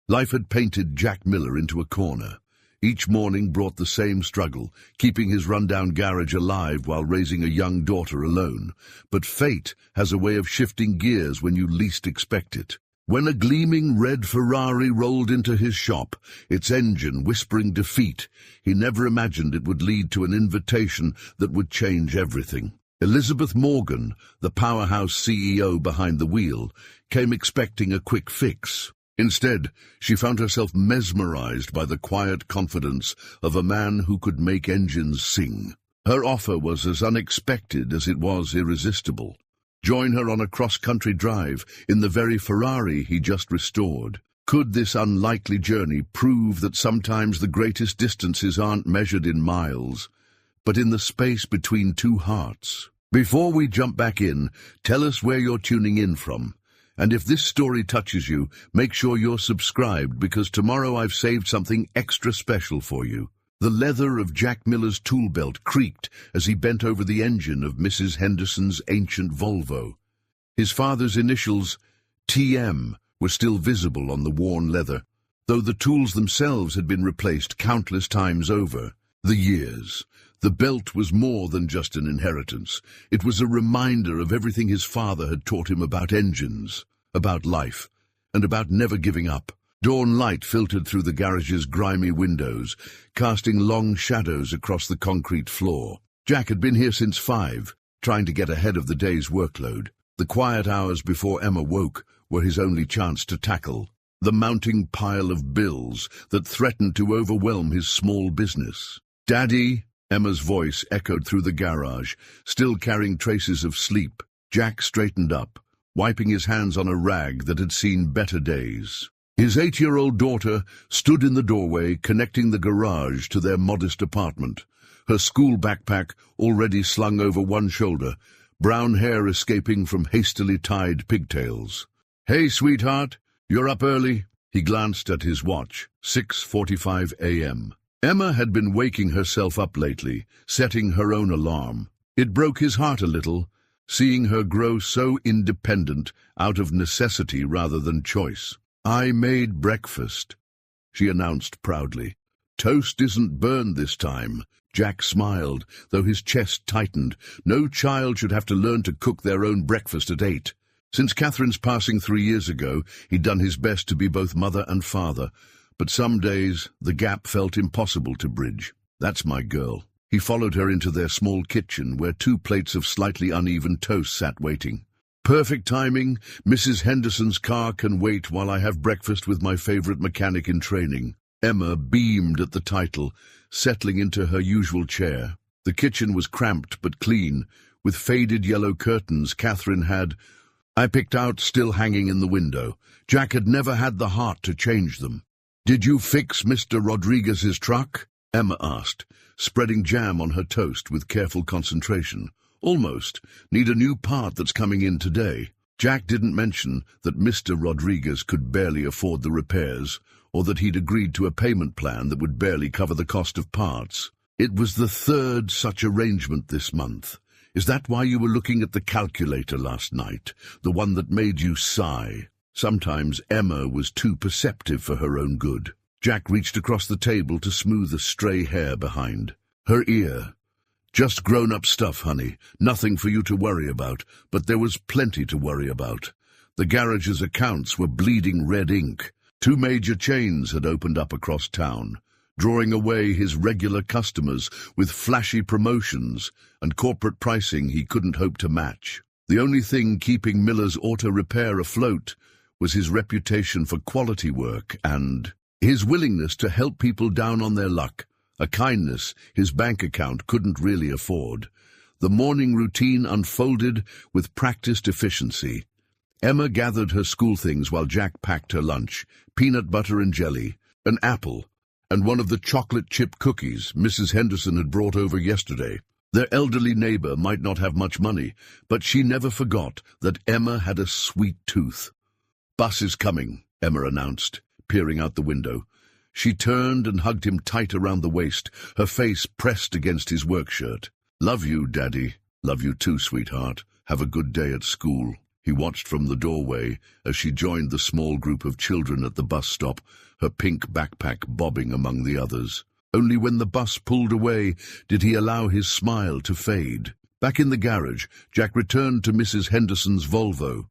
Life had painted Jack Miller into a corner. Each morning brought the same struggle, keeping his rundown garage alive while raising a young daughter alone. But fate has a way of shifting gears when you least expect it. When a gleaming red Ferrari rolled into his shop, its engine whispering defeat, he never imagined it would lead to an invitation that would change everything. Elizabeth Morgan, the powerhouse CEO behind the wheel, came expecting a quick fix. Instead, she found herself mesmerized by the quiet confidence of a man who could make engines sing. Her offer was as unexpected as it was irresistible. Join her on a cross-country drive in the very Ferrari he just restored. Could this unlikely journey prove that sometimes the greatest distances aren't measured in miles, but in the space between two hearts? Before we jump back in, tell us where you're tuning in from. And if this story touches you, make sure you're subscribed, because tomorrow I've saved something extra special for you. The leather of Jack Miller's tool belt creaked as he bent over the engine of Mrs. Henderson's ancient Volvo. His father's initials, TM, were still visible on the worn leather, though the tools themselves had been replaced countless times over. The years. The belt was more than just an inheritance. It was a reminder of everything his father had taught him about engines, about life, and about never giving up. Dawn light filtered through the garage's grimy windows, casting long shadows across the concrete floor. Jack had been here since 5, trying to get ahead of the day's workload. The quiet hours before Emma woke were his only chance to tackle the mounting pile of bills that threatened to overwhelm his small business. "Daddy," Emma's voice echoed through the garage, still carrying traces of sleep. Jack straightened up, wiping his hands on a rag that had seen better days. His 8-year-old daughter stood in the doorway, connecting the garage to their modest apartment, her school backpack already slung over one shoulder, brown hair escaping from hastily tied pigtails. "Hey, sweetheart, you're up early." He glanced at his watch, 6:45 a.m. Emma had been waking herself up lately, setting her own alarm. It broke his heart a little, seeing her grow so independent out of necessity rather than choice. "I made breakfast," she announced proudly. "Toast isn't burned this time." Jack smiled, though his chest tightened. No child should have to learn to cook their own breakfast at 8. Since Catherine's passing 3 years ago, he'd done his best to be both mother and father, but some days the gap felt impossible to bridge. "That's my girl." He followed her into their small kitchen, where 2 plates of slightly uneven toast sat waiting. "Perfect timing. Mrs. Henderson's car can wait while I have breakfast with my favorite mechanic in training." Emma beamed at the title, settling into her usual chair. The kitchen was cramped but clean, with faded yellow curtains Catherine had picked out still hanging in the window. Jack had never had the heart to change them. "Did you fix Mr. Rodriguez's truck?" Emma asked, spreading jam on her toast with careful concentration. "Almost. Need a new part that's coming in today." Jack didn't mention that Mr. Rodriguez could barely afford the repairs, or that he'd agreed to a payment plan that would barely cover the cost of parts. It was the 3rd such arrangement this month. "Is that why you were looking at the calculator last night? The one that made you sigh?" Sometimes Emma was too perceptive for her own good. Jack reached across the table to smooth the stray hair behind her ear. "Just grown-up stuff, honey. Nothing for you to worry about, but there was plenty to worry about." The garage's accounts were bleeding red ink. 2 major chains had opened up across town, drawing away his regular customers with flashy promotions and corporate pricing he couldn't hope to match. The only thing keeping Miller's auto repair afloat was his reputation for quality work and his willingness to help people down on their luck, a kindness his bank account couldn't really afford. The morning routine unfolded with practiced efficiency. Emma gathered her school things while Jack packed her lunch: peanut butter and jelly, an apple, and one of the chocolate chip cookies Mrs. Henderson had brought over yesterday. Their elderly neighbor might not have much money, but she never forgot that Emma had a sweet tooth. "Bus is coming," Emma announced, peering out the window. She turned and hugged him tight around the waist, her face pressed against his work shirt. "Love you, Daddy." "Love you too, sweetheart. Have a good day at school." He watched from the doorway as she joined the small group of children at the bus stop, her pink backpack bobbing among the others. Only when the bus pulled away did he allow his smile to fade. Back in the garage, Jack returned to Mrs. Henderson's Volvo.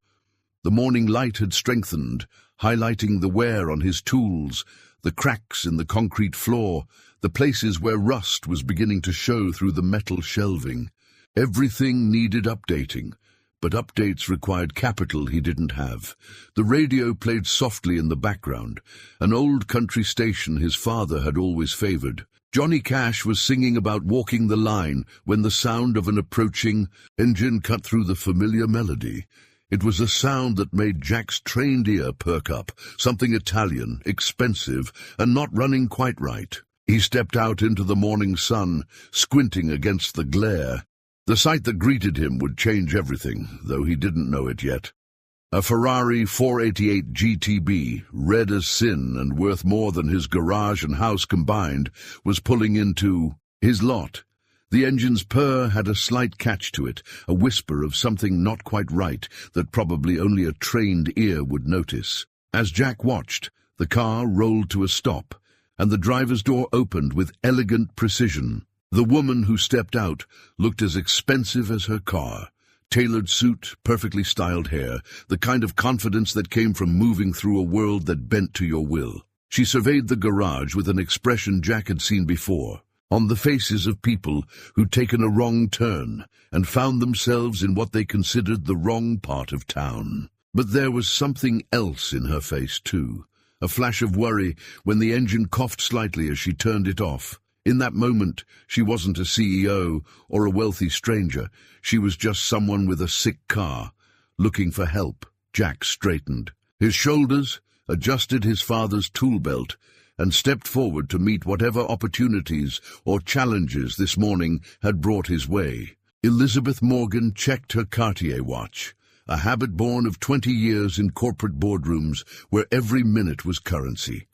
The morning light had strengthened, highlighting the wear on his tools, the cracks in the concrete floor, the places where rust was beginning to show through the metal shelving. Everything needed updating, but updates required capital he didn't have. The radio played softly in the background, an old country station his father had always favored. Johnny Cash was singing about walking the line when the sound of an approaching engine cut through the familiar melody. It was a sound that made Jack's trained ear perk up, something Italian, expensive, and not running quite right. He stepped out into the morning sun, squinting against the glare. The sight that greeted him would change everything, though he didn't know it yet. A Ferrari 488 GTB, red as sin and worth more than his garage and house combined, was pulling into his lot. The engine's purr had a slight catch to it, a whisper of something not quite right that probably only a trained ear would notice. As Jack watched, the car rolled to a stop, and the driver's door opened with elegant precision. The woman who stepped out looked as expensive as her car. Tailored suit, perfectly styled hair, the kind of confidence that came from moving through a world that bent to your will. She surveyed the garage with an expression Jack had seen before, on the faces of people who'd taken a wrong turn and found themselves in what they considered the wrong part of town. But there was something else in her face, too, a flash of worry when the engine coughed slightly as she turned it off. In that moment, she wasn't a CEO or a wealthy stranger. She was just someone with a sick car, looking for help. Jack straightened his shoulders, adjusted his father's tool belt, and stepped forward to meet whatever opportunities or challenges this morning had brought his way. Elizabeth Morgan checked her Cartier watch, a habit born of 20 years in corporate boardrooms where every minute was currency.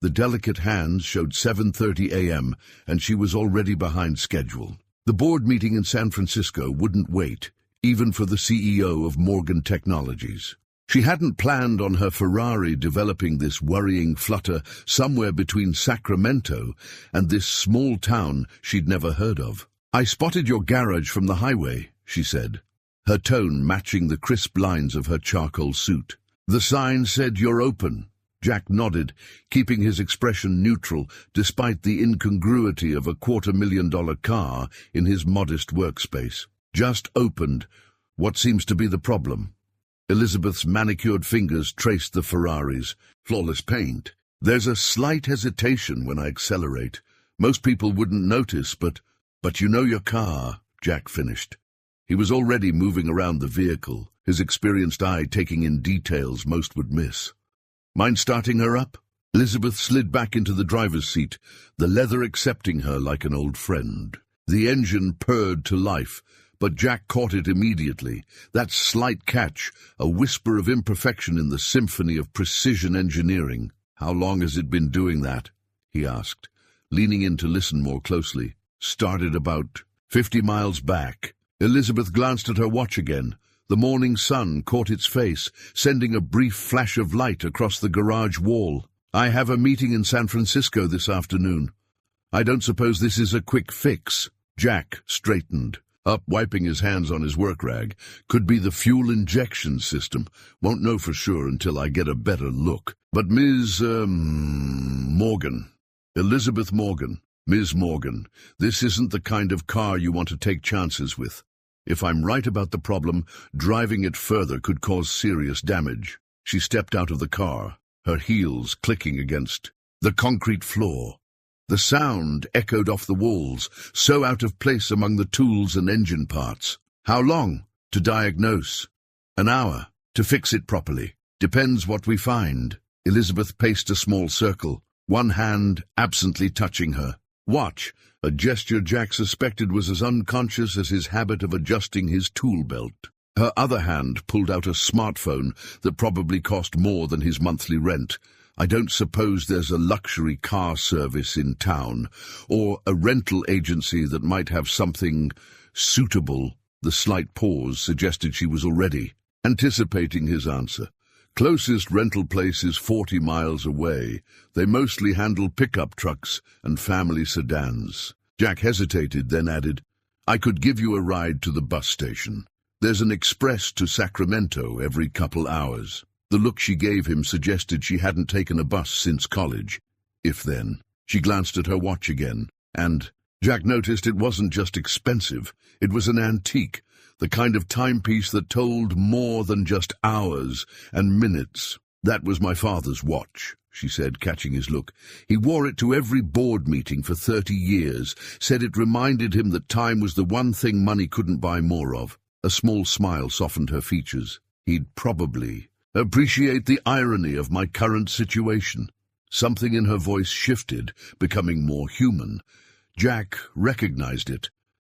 The delicate hands showed 7:30 a.m., and she was already behind schedule. The board meeting in San Francisco wouldn't wait, even for the CEO of Morgan Technologies. She hadn't planned on her Ferrari developing this worrying flutter somewhere between Sacramento and this small town she'd never heard of. "I spotted your garage from the highway," she said, her tone matching the crisp lines of her charcoal suit. "The sign said you're open." Jack nodded, keeping his expression neutral despite the incongruity of a $250,000 car in his modest workspace. "Just opened. What seems to be the problem?" Elizabeth's manicured fingers traced the Ferrari's flawless paint. "There's a slight hesitation when I accelerate. Most people wouldn't notice, but you know your car," Jack finished. He was already moving around the vehicle, his experienced eye taking in details most would miss. "Mind starting her up?" Elizabeth slid back into the driver's seat, the leather accepting her like an old friend. The engine purred to life, but Jack caught it immediately. That slight catch, a whisper of imperfection in the symphony of precision engineering. "How long has it been doing that?" he asked, leaning in to listen more closely. "Started about 50 miles back." Elizabeth glanced at her watch again. The morning sun caught its face, sending a brief flash of light across the garage wall. "I have a meeting in San Francisco this afternoon. I don't suppose this is a quick fix." Jack straightened up, wiping his hands on his work rag. "Could be the fuel injection system. Won't know for sure until I get a better look. But Ms. Morgan. Elizabeth Morgan. Ms. Morgan, this isn't the kind of car you want to take chances with. If I'm right about the problem, driving it further could cause serious damage." She stepped out of the car, her heels clicking against the concrete floor. The sound echoed off the walls, so out of place among the tools and engine parts. "How long?" "To diagnose." "An hour. To fix it properly. Depends what we find." Elizabeth paced a small circle, one hand absently touching her watch, a gesture Jack suspected was as unconscious as his habit of adjusting his tool belt. Her other hand pulled out a smartphone that probably cost more than his monthly rent. "I don't suppose there's a luxury car service in town, or a rental agency that might have something suitable." The slight pause suggested she was already anticipating his answer. Closest rental place is 40 miles away. They mostly handle pickup trucks and family sedans. Jack hesitated, then added, I could give you a ride to the bus station. There's an express to Sacramento every couple hours. The look she gave him suggested she hadn't taken a bus since college. If then. She glanced at her watch again, and Jack noticed it wasn't just expensive. It was an antique, the kind of timepiece that told more than just hours and minutes. That was my father's watch, she said, catching his look. He wore it to every board meeting for 30 years, said it reminded him that time was the one thing money couldn't buy more of. A small smile softened her features. He'd probably appreciate the irony of my current situation. Something in her voice shifted, becoming more human. Jack recognized it.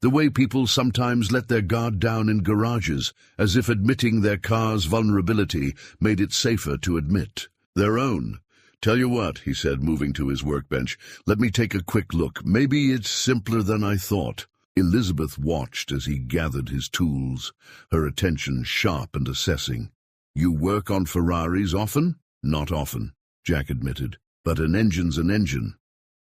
The way people sometimes let their guard down in garages, as if admitting their car's vulnerability made it safer to admit their own. Tell you what, he said, moving to his workbench, let me take a quick look. Maybe it's simpler than I thought. Elizabeth watched as he gathered his tools, her attention sharp and assessing. You work on Ferraris often? Not often, Jack admitted, but an engine's an engine.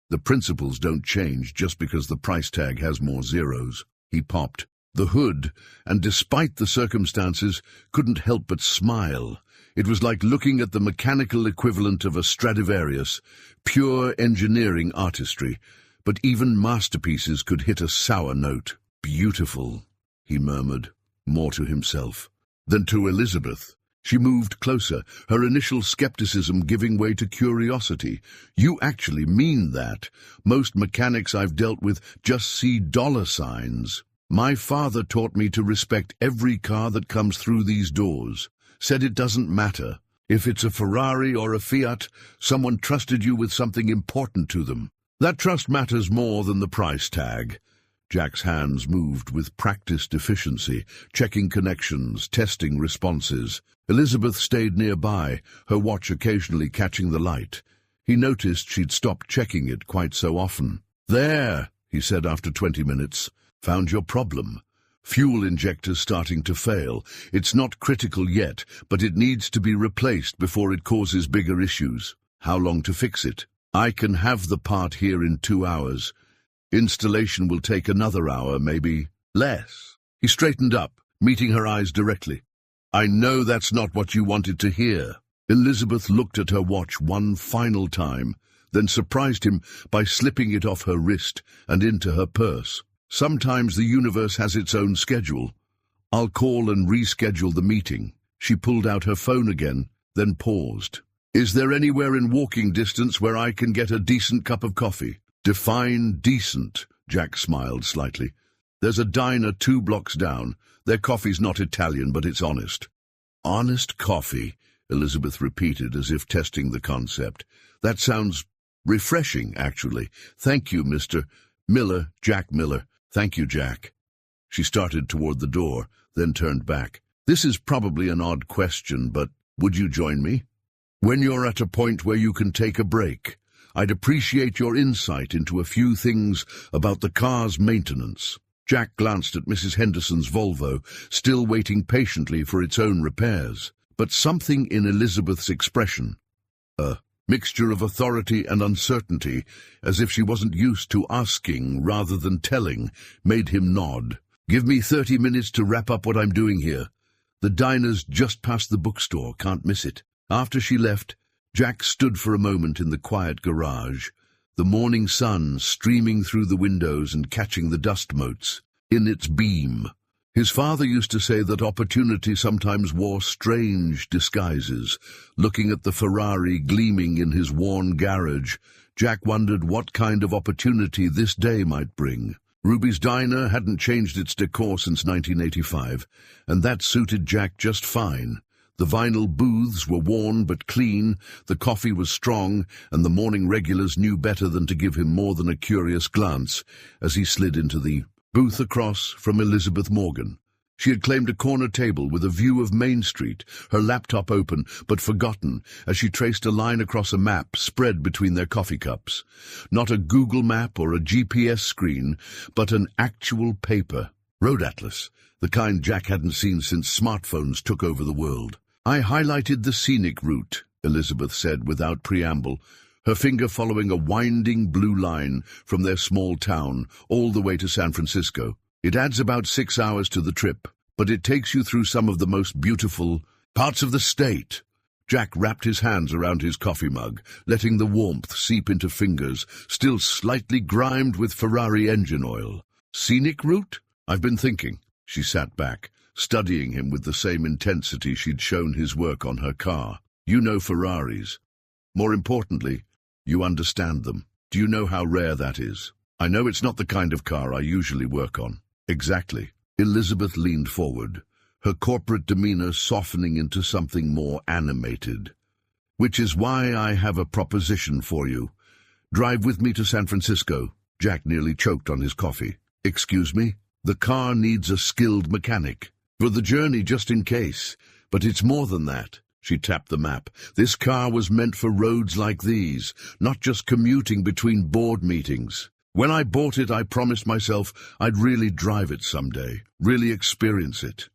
The principles don't change just because the price tag has more zeros. He popped the hood, and despite the circumstances, couldn't help but smile. It was like looking at the mechanical equivalent of a Stradivarius, pure engineering artistry, but even masterpieces could hit a sour note. Beautiful, he murmured, more to himself than to Elizabeth. She moved closer, her initial skepticism giving way to curiosity. You actually mean that? Most mechanics I've dealt with just see dollar signs. My father taught me to respect every car that comes through these doors. Said it doesn't matter. If it's a Ferrari or a Fiat, someone trusted you with something important to them. That trust matters more than the price tag. Jack's hands moved with practiced efficiency, checking connections, testing responses. Elizabeth stayed nearby, her watch occasionally catching the light. He noticed she'd stopped checking it quite so often. There, he said after 20 minutes. Found your problem. Fuel injector's starting to fail. It's not critical yet, but it needs to be replaced before it causes bigger issues. How long to fix it? I can have the part here in 2 hours. Installation will take another hour, maybe less. He straightened up, meeting her eyes directly. I know that's not what you wanted to hear. Elizabeth looked at her watch one final time, then surprised him by slipping it off her wrist and into her purse. Sometimes the universe has its own schedule. I'll call and reschedule the meeting. She pulled out her phone again, then paused. Is there anywhere in walking distance where I can get a decent cup of coffee? Define decent, Jack smiled slightly. There's a diner 2 blocks down. Their coffee's not Italian, but it's honest. Honest coffee, Elizabeth repeated as if testing the concept. That sounds refreshing, actually. Thank you, Mr. Miller, Jack Miller. Thank you, Jack. She started toward the door, then turned back. This is probably an odd question, but would you join me? When you're at a point where you can take a break, I'd appreciate your insight into a few things about the car's maintenance. Jack glanced at Mrs. Henderson's Volvo, still waiting patiently for its own repairs. But something in Elizabeth's expression, a mixture of authority and uncertainty, as if she wasn't used to asking rather than telling, made him nod. Give me 30 minutes to wrap up what I'm doing here. The diner's just past the bookstore, can't miss it. After she left, Jack stood for a moment in the quiet garage, the morning sun streaming through the windows and catching the dust motes in its beam. His father used to say that opportunity sometimes wore strange disguises. Looking at the Ferrari gleaming in his worn garage, Jack wondered what kind of opportunity this day might bring. Ruby's Diner hadn't changed its decor since 1985, and that suited Jack just fine. The vinyl booths were worn but clean, the coffee was strong, and the morning regulars knew better than to give him more than a curious glance as he slid into the booth across from Elizabeth Morgan. She had claimed a corner table with a view of Main Street, her laptop open but forgotten as she traced a line across a map spread between their coffee cups. Not a Google map or a GPS screen, but an actual paper. Road atlas, the kind Jack hadn't seen since smartphones took over the world. I highlighted the scenic route, Elizabeth said without preamble, her finger following a winding blue line from their small town all the way to San Francisco. It adds about 6 hours to the trip, but it takes you through some of the most beautiful parts of the state. Jack wrapped his hands around his coffee mug, letting the warmth seep into fingers, still slightly grimed with Ferrari engine oil. Scenic route? I've been thinking. She sat back, studying him with the same intensity she'd shown his work on her car. You know Ferraris. More importantly, you understand them. Do you know how rare that is? I know it's not the kind of car I usually work on. Exactly. Elizabeth leaned forward, her corporate demeanor softening into something more animated. Which is why I have a proposition for you. Drive with me to San Francisco. Jack nearly choked on his coffee. Excuse me? The car needs a skilled mechanic. For the journey, just in case. But it's more than that. She tapped the map. This car was meant for roads like these, not just commuting between board meetings. When I bought it, I promised myself I'd really drive it someday, really experience it.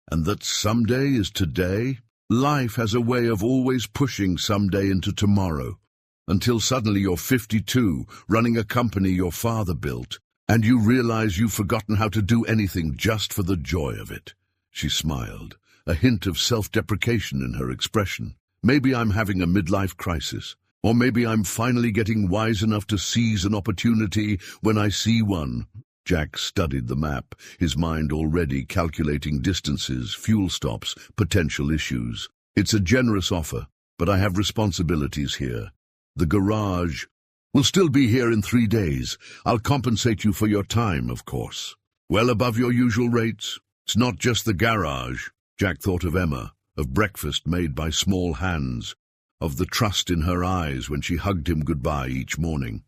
And that someday is today? Life has a way of always pushing someday into tomorrow, until suddenly you're 52, running a company your father built, and you realize you've forgotten how to do anything just for the joy of it. She smiled, a hint of self-deprecation in her expression. Maybe I'm having a midlife crisis, or maybe I'm finally getting wise enough to seize an opportunity when I see one. Jack studied the map, his mind already calculating distances, fuel stops, potential issues. It's a generous offer, but I have responsibilities here. The garage will still be here in 3 days. I'll compensate you for your time, of course. Well above your usual rates. It's not just the garage. Jack thought of Emma, of breakfast made by small hands, of the trust in her eyes when she hugged him goodbye each morning.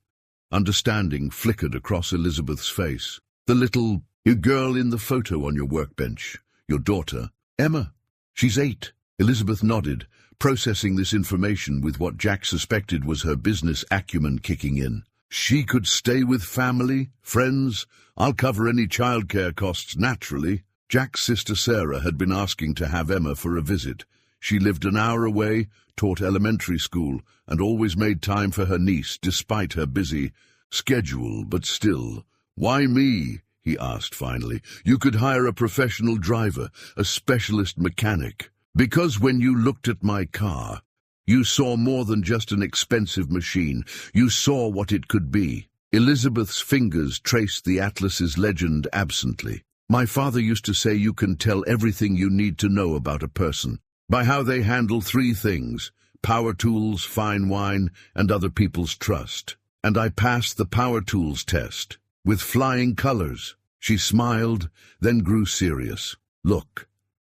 Understanding flickered across Elizabeth's face. The little girl in the photo on your workbench, your daughter, Emma. She's 8. Elizabeth nodded, processing this information with what Jack suspected was her business acumen kicking in. She could stay with family, friends. I'll cover any childcare costs naturally. Jack's sister Sarah had been asking to have Emma for a visit. She lived an hour away, taught elementary school, and always made time for her niece despite her busy schedule, but still. Why me? He asked finally. You could hire a professional driver, a specialist mechanic. Because when you looked at my car, you saw more than just an expensive machine. You saw what it could be. Elizabeth's fingers traced the Atlas's legend absently. My father used to say you can tell everything you need to know about a person by how they handle 3 things: power tools, fine wine, and other people's trust. And I passed the power tools test with flying colors. She smiled, then grew serious. Look,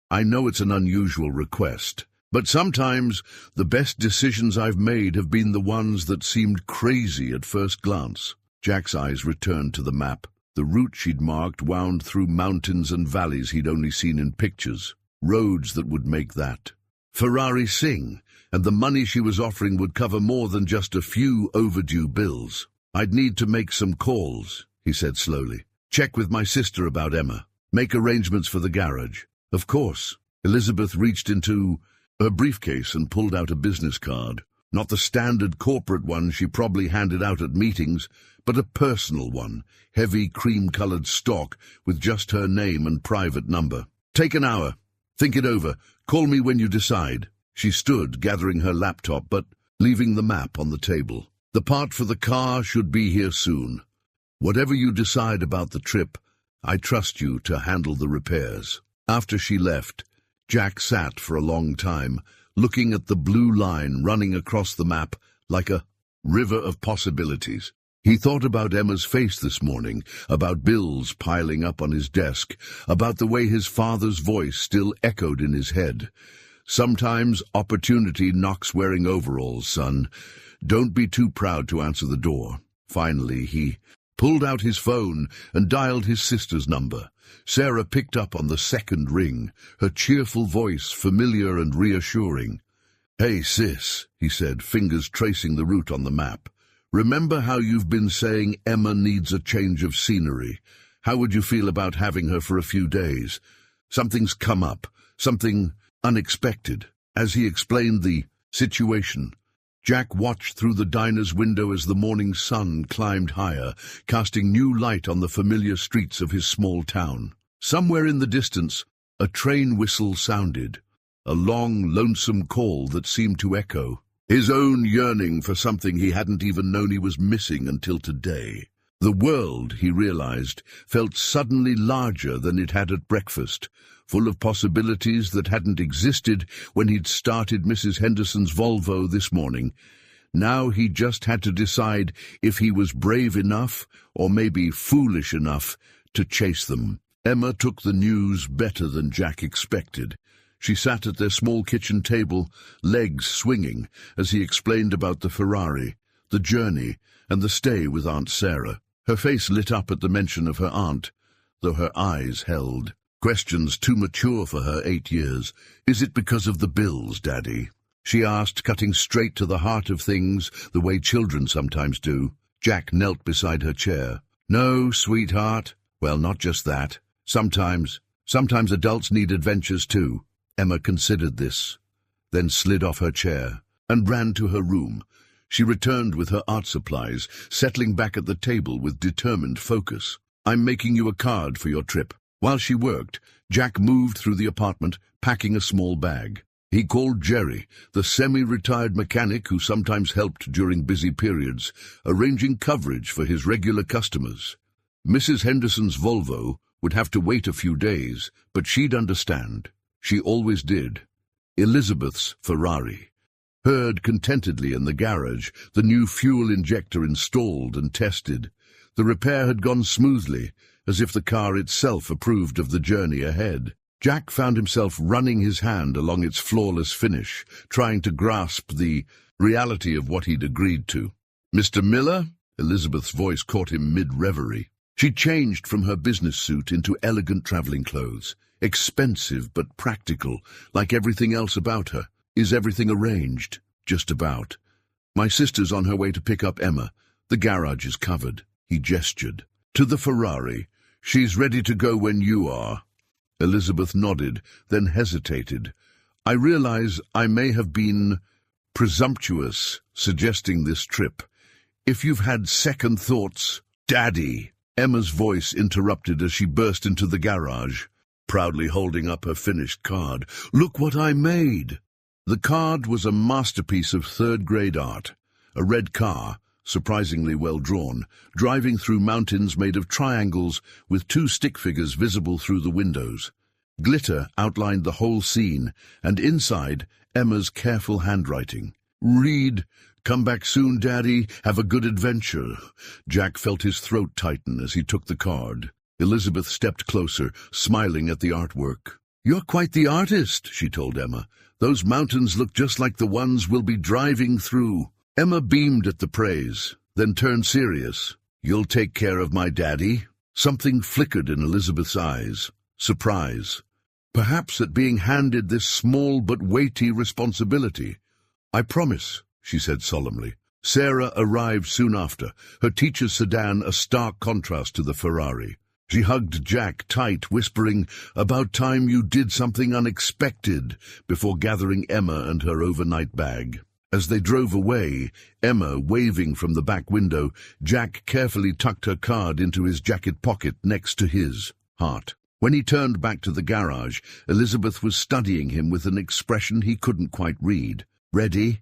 I know it's an unusual request, but sometimes the best decisions I've made have been the ones that seemed crazy at first glance. Jack's eyes returned to the map. The route she'd marked wound through mountains and valleys he'd only seen in pictures, roads that would make that. Ferrari sing, and the money she was offering would cover more than just a few overdue bills. I'd need to make some calls, he said slowly. Check with my sister about Emma. Make arrangements for the garage. Of course. Elizabeth reached into her briefcase and pulled out a business card. Not the standard corporate one she probably handed out at meetings, but a personal one, heavy cream-colored stock with just her name and private number. Take an hour. Think it over. Call me when you decide. She stood, gathering her laptop, but leaving the map on the table. The part for the car should be here soon. Whatever you decide about the trip, I trust you to handle the repairs. After she left, Jack sat for a long time, looking at the blue line running across the map like a river of possibilities. He thought about Emma's face this morning, about bills piling up on his desk, about the way his father's voice still echoed in his head. Sometimes opportunity knocks wearing overalls, son. Don't be too proud to answer the door. Finally, he pulled out his phone and dialed his sister's number. Sarah picked up on the second ring, her cheerful voice familiar and reassuring. Hey, sis, he said, fingers tracing the route on the map. Remember how you've been saying Emma needs a change of scenery? How would you feel about having her for a few days? Something's come up, something unexpected." As he explained the situation, Jack watched through the diner's window as the morning sun climbed higher, casting new light on the familiar streets of his small town. Somewhere in the distance, a train whistle sounded, a long, lonesome call that seemed to echo his own yearning for something he hadn't even known he was missing until today. The world, he realized, felt suddenly larger than it had at breakfast, full of possibilities that hadn't existed when he'd started Mrs. Henderson's Volvo this morning. Now he just had to decide if he was brave enough, or maybe foolish enough, to chase them. Emma took the news better than Jack expected. She sat at their small kitchen table, legs swinging, as he explained about the Ferrari, the journey, and the stay with Aunt Sarah. Her face lit up at the mention of her aunt, though her eyes held. Questions too mature for her 8 years. "Is it because of the bills, Daddy?" she asked, cutting straight to the heart of things, the way children sometimes do. Jack knelt beside her chair. "No, sweetheart. Well, not just that. Sometimes adults need adventures too." Emma considered this, then slid off her chair and ran to her room. She returned with her art supplies, settling back at the table with determined focus. "I'm making you a card for your trip." While she worked, Jack moved through the apartment, packing a small bag. He called Jerry, the semi-retired mechanic who sometimes helped during busy periods, arranging coverage for his regular customers. Mrs. Henderson's Volvo would have to wait a few days, but she'd understand. She always did. Elizabeth's Ferrari purred contentedly in the garage, the new fuel injector installed and tested. The repair had gone smoothly, as if the car itself approved of the journey ahead. Jack found himself running his hand along its flawless finish, trying to grasp the reality of what he'd agreed to. "Mr. Miller?" Elizabeth's voice caught him mid-reverie. She changed from her business suit into elegant traveling clothes, expensive but practical, like everything else about her. "Is everything arranged?" "Just about. My sister's on her way to pick up Emma. The garage is covered." He gestured. "To the Ferrari. She's ready to go when you are." Elizabeth nodded, then hesitated. "I realize I may have been presumptuous suggesting this trip. If you've had second thoughts—" "Daddy!" Emma's voice interrupted as she burst into the garage, proudly holding up her finished card. "Look what I made!" The card was a masterpiece of third-grade art, a red car, surprisingly well drawn, driving through mountains made of triangles with 2 stick figures visible through the windows. Glitter outlined the whole scene, and inside, Emma's careful handwriting. "Read, 'Come back soon, Daddy. Have a good adventure.'" Jack felt his throat tighten as he took the card. Elizabeth stepped closer, smiling at the artwork. "You're quite the artist," she told Emma. "Those mountains look just like the ones we'll be driving through." Emma beamed at the praise, then turned serious. "You'll take care of my daddy?" Something flickered in Elizabeth's eyes. Surprise. Perhaps at being handed this small but weighty responsibility. "I promise," she said solemnly. Sarah arrived soon after, her teacher's sedan a stark contrast to the Ferrari. She hugged Jack tight, whispering, "About time you did something unexpected," before gathering Emma and her overnight bag. As they drove away, Emma waving from the back window, Jack carefully tucked her card into his jacket pocket next to his heart. When he turned back to the garage, Elizabeth was studying him with an expression he couldn't quite read. "Ready?"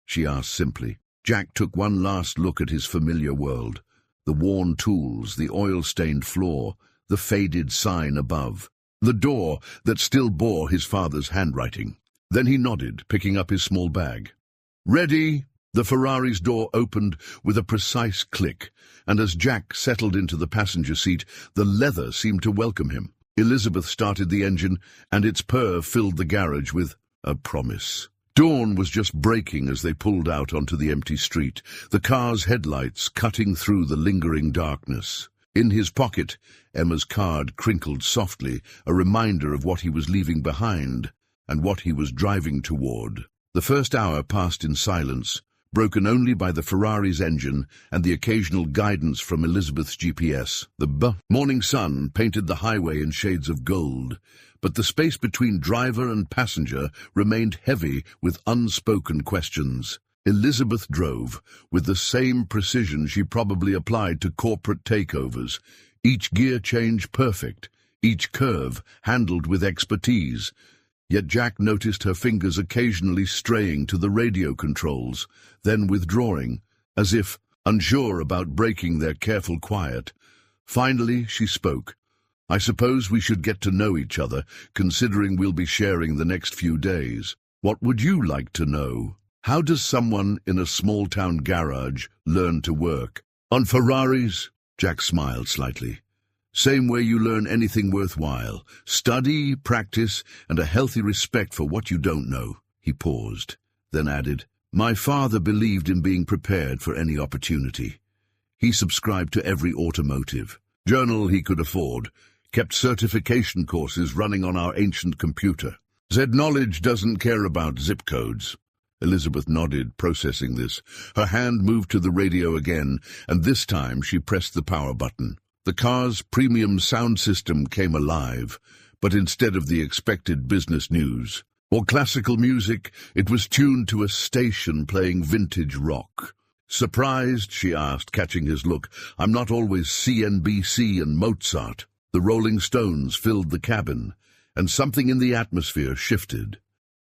she asked simply. Jack took one last look at his familiar world. The worn tools, the oil-stained floor, the faded sign above, the door that still bore his father's handwriting. Then he nodded, picking up his small bag. "Ready?" The Ferrari's door opened with a precise click, and as Jack settled into the passenger seat, the leather seemed to welcome him. Elizabeth started the engine, and its purr filled the garage with a promise. Dawn was just breaking as they pulled out onto the empty street, the car's headlights cutting through the lingering darkness. In his pocket, Emma's card crinkled softly, a reminder of what he was leaving behind and what he was driving toward. The first hour passed in silence, broken only by the Ferrari's engine and the occasional guidance from Elizabeth's GPS. The morning sun painted the highway in shades of gold, but the space between driver and passenger remained heavy with unspoken questions. Elizabeth drove with the same precision she probably applied to corporate takeovers, each gear change perfect, each curve handled with expertise. Yet Jack noticed her fingers occasionally straying to the radio controls, then withdrawing, as if unsure about breaking their careful quiet. Finally, she spoke. "I suppose we should get to know each other, considering we'll be sharing the next few days. What would you like to know? How does someone in a small-town garage learn to work?" "On Ferraris," Jack smiled slightly. "Same way you learn anything worthwhile. Study, practice, and a healthy respect for what you don't know." He paused, then added, "My father believed in being prepared for any opportunity. He subscribed to every automotive journal he could afford, kept certification courses running on our ancient computer. Knowledge doesn't care about zip codes." Elizabeth nodded, processing this. Her hand moved to the radio again, and this time she pressed the power button. The car's premium sound system came alive, but instead of the expected business news or classical music, it was tuned to a station playing vintage rock. "Surprised?" she asked, catching his look. "I'm not always CNBC and Mozart." The Rolling Stones filled the cabin, and something in the atmosphere shifted.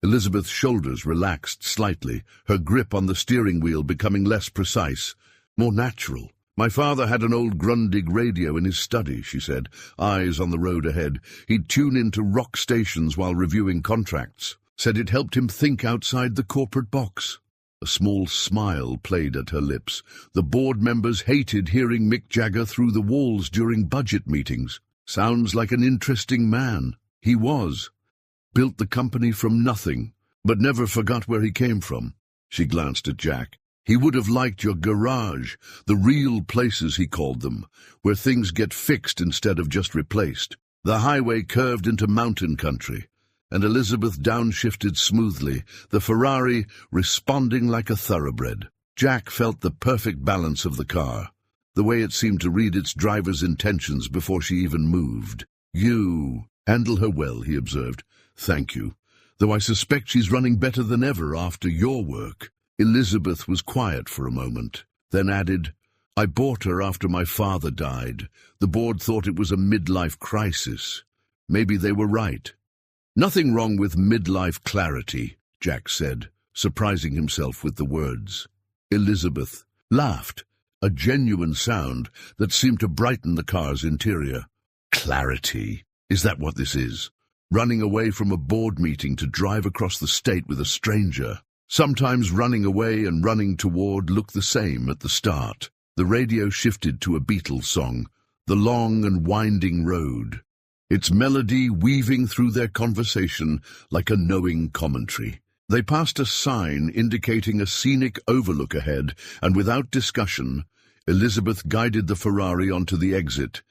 Elizabeth's shoulders relaxed slightly, her grip on the steering wheel becoming less precise, more natural. "My father had an old Grundig radio in his study," she said, eyes on the road ahead. "He'd tune into rock stations while reviewing contracts. Said it helped him think outside the corporate box." A small smile played at her lips. "The board members hated hearing Mick Jagger through the walls during budget meetings. Sounds like an interesting man." He was. Built the company from nothing, but never forgot where he came from. She glanced at Jack. "He would have liked your garage, the real places he called them, where things get fixed instead of just replaced." The highway curved into mountain country, and Elizabeth downshifted smoothly, the Ferrari responding like a thoroughbred. Jack felt the perfect balance of the car, the way it seemed to read its driver's intentions before she even moved. "You handle her well," he observed. "Thank you, though I suspect she's running better than ever after your work." Elizabeth was quiet for a moment, then added, "I bought her after my father died. The board thought it was a midlife crisis. Maybe they were right." "Nothing wrong with midlife clarity," Jack said, surprising himself with the words. Elizabeth laughed, a genuine sound that seemed to brighten the car's interior. "Clarity? Is that what this is? Running away from a board meeting to drive across the state with a stranger? Sometimes running away and running toward look the same at the start." The radio shifted to a Beatles song, "The Long and Winding Road," its melody weaving through their conversation like a knowing commentary. They passed a sign indicating a scenic overlook ahead, and without discussion, Elizabeth guided the Ferrari onto the exit.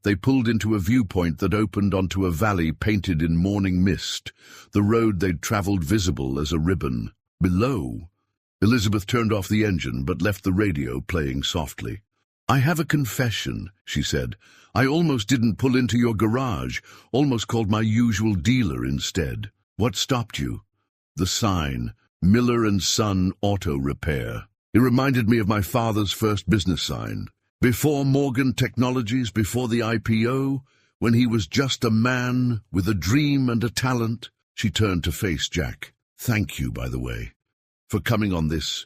They pulled into a viewpoint that opened onto a valley painted in morning mist, the road they'd traveled visible as a ribbon. Below, Elizabeth turned off the engine but left the radio playing softly. "I have a confession," she said. "I almost didn't pull into your garage, almost called my usual dealer instead." "What stopped you?" "The sign, Miller & Son Auto Repair. It reminded me of my father's first business sign. Before Morgan Technologies, before the IPO, when he was just a man with a dream and a talent." She turned to face Jack. "Thank you, by the way, for coming on this,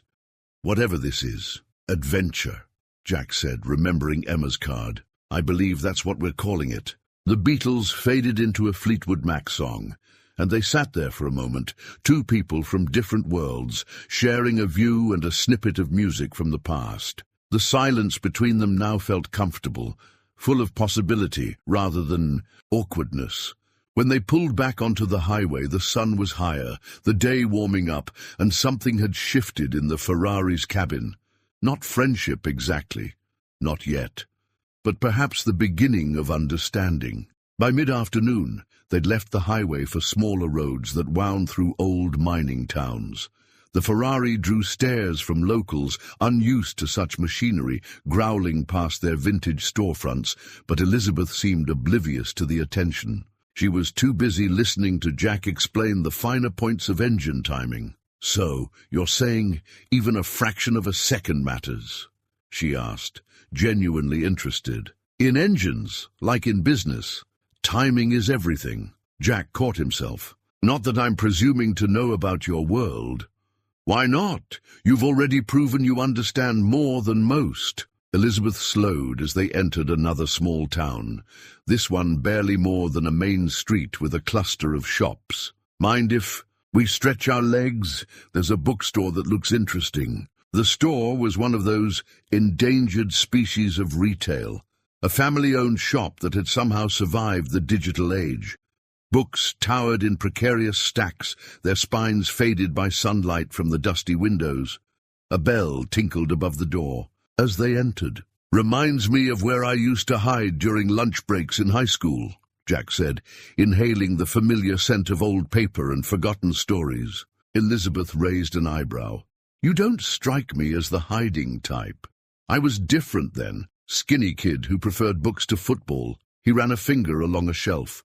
whatever this is, adventure," Jack said, remembering Emma's card. "I believe that's what we're calling it." The Beatles faded into a Fleetwood Mac song, and they sat there for a moment, two people from different worlds, sharing a view and a snippet of music from the past. The silence between them now felt comfortable, full of possibility rather than awkwardness. When they pulled back onto the highway, the sun was higher, the day warming up, and something had shifted in the Ferrari's cabin. Not friendship exactly, not yet, but perhaps the beginning of understanding. By mid-afternoon, they'd left the highway for smaller roads that wound through old mining towns. The Ferrari drew stares from locals unused to such machinery, growling past their vintage storefronts, but Elizabeth seemed oblivious to the attention. She was too busy listening to Jack explain the finer points of engine timing. "So, you're saying even a fraction of a second matters?" she asked, genuinely interested. "In engines, like in business, timing is everything." Jack caught himself. "Not that I'm presuming to know about your world." "Why not? You've already proven you understand more than most." Elizabeth slowed as they entered another small town, this one barely more than a main street with a cluster of shops. "Mind if we stretch our legs? There's a bookstore that looks interesting." The store was one of those endangered species of retail, a family-owned shop that had somehow survived the digital age. Books towered in precarious stacks, their spines faded by sunlight from the dusty windows. A bell tinkled above the door as they entered. "Reminds me of where I used to hide during lunch breaks in high school," Jack said, inhaling the familiar scent of old paper and forgotten stories. Elizabeth raised an eyebrow. "You don't strike me as the hiding type. I was different then, skinny kid who preferred books to football." He ran a finger along a shelf.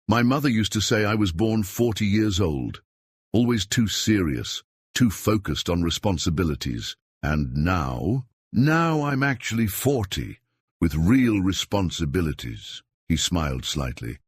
"My mother used to say I was born 40 years old. Always too serious, too focused on responsibilities. And now I'm actually 40, with real responsibilities." He smiled slightly.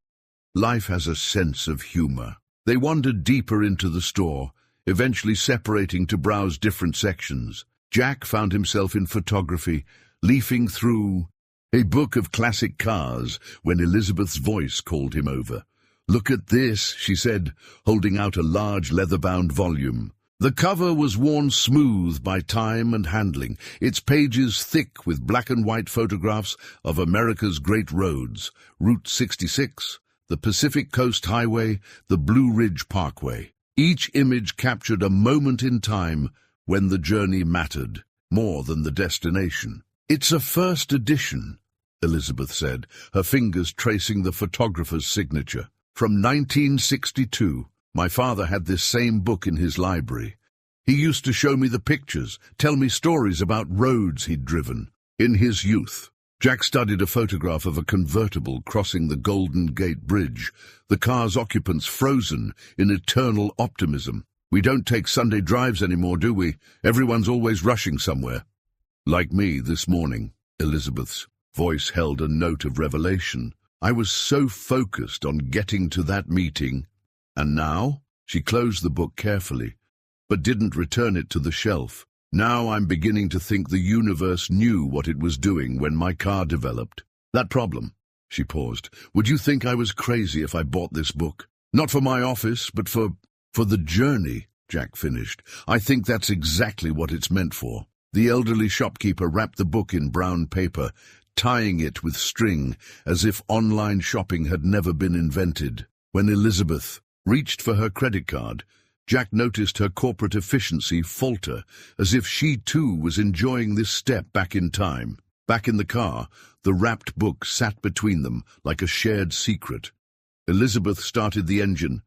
"Life has a sense of humor." They wandered deeper into the store, eventually separating to browse different sections. Jack found himself in photography, leafing through a book of classic cars when Elizabeth's voice called him over. "Look at this," she said, holding out a large leather-bound volume. The cover was worn smooth by time and handling, its pages thick with black and white photographs of America's great roads, Route 66, the Pacific Coast Highway, the Blue Ridge Parkway. Each image captured a moment in time when the journey mattered, more than the destination. "It's a first edition," Elizabeth said, her fingers tracing the photographer's signature. "From 1962. My father had this same book in his library. He used to show me the pictures, tell me stories about roads he'd driven in his youth." Jack studied a photograph of a convertible crossing the Golden Gate Bridge, the car's occupants frozen in eternal optimism. "We don't take Sunday drives anymore, do we? Everyone's always rushing somewhere." "Like me this morning," Elizabeth's voice held a note of revelation. "I was so focused on getting to that meeting. And now?" She closed the book carefully, but didn't return it to the shelf. "Now I'm beginning to think the universe knew what it was doing when my car developed. That problem." She paused. "Would you think I was crazy if I bought this book? Not for my office, but for the journey," Jack finished. "I think that's exactly what it's meant for." The elderly shopkeeper wrapped the book in brown paper, tying it with string, as if online shopping had never been invented. When Elizabeth reached for her credit card, Jack noticed her corporate efficiency falter, as if she too was enjoying this step back in time. Back in the car, the wrapped book sat between them like a shared secret. Elizabeth started the engine,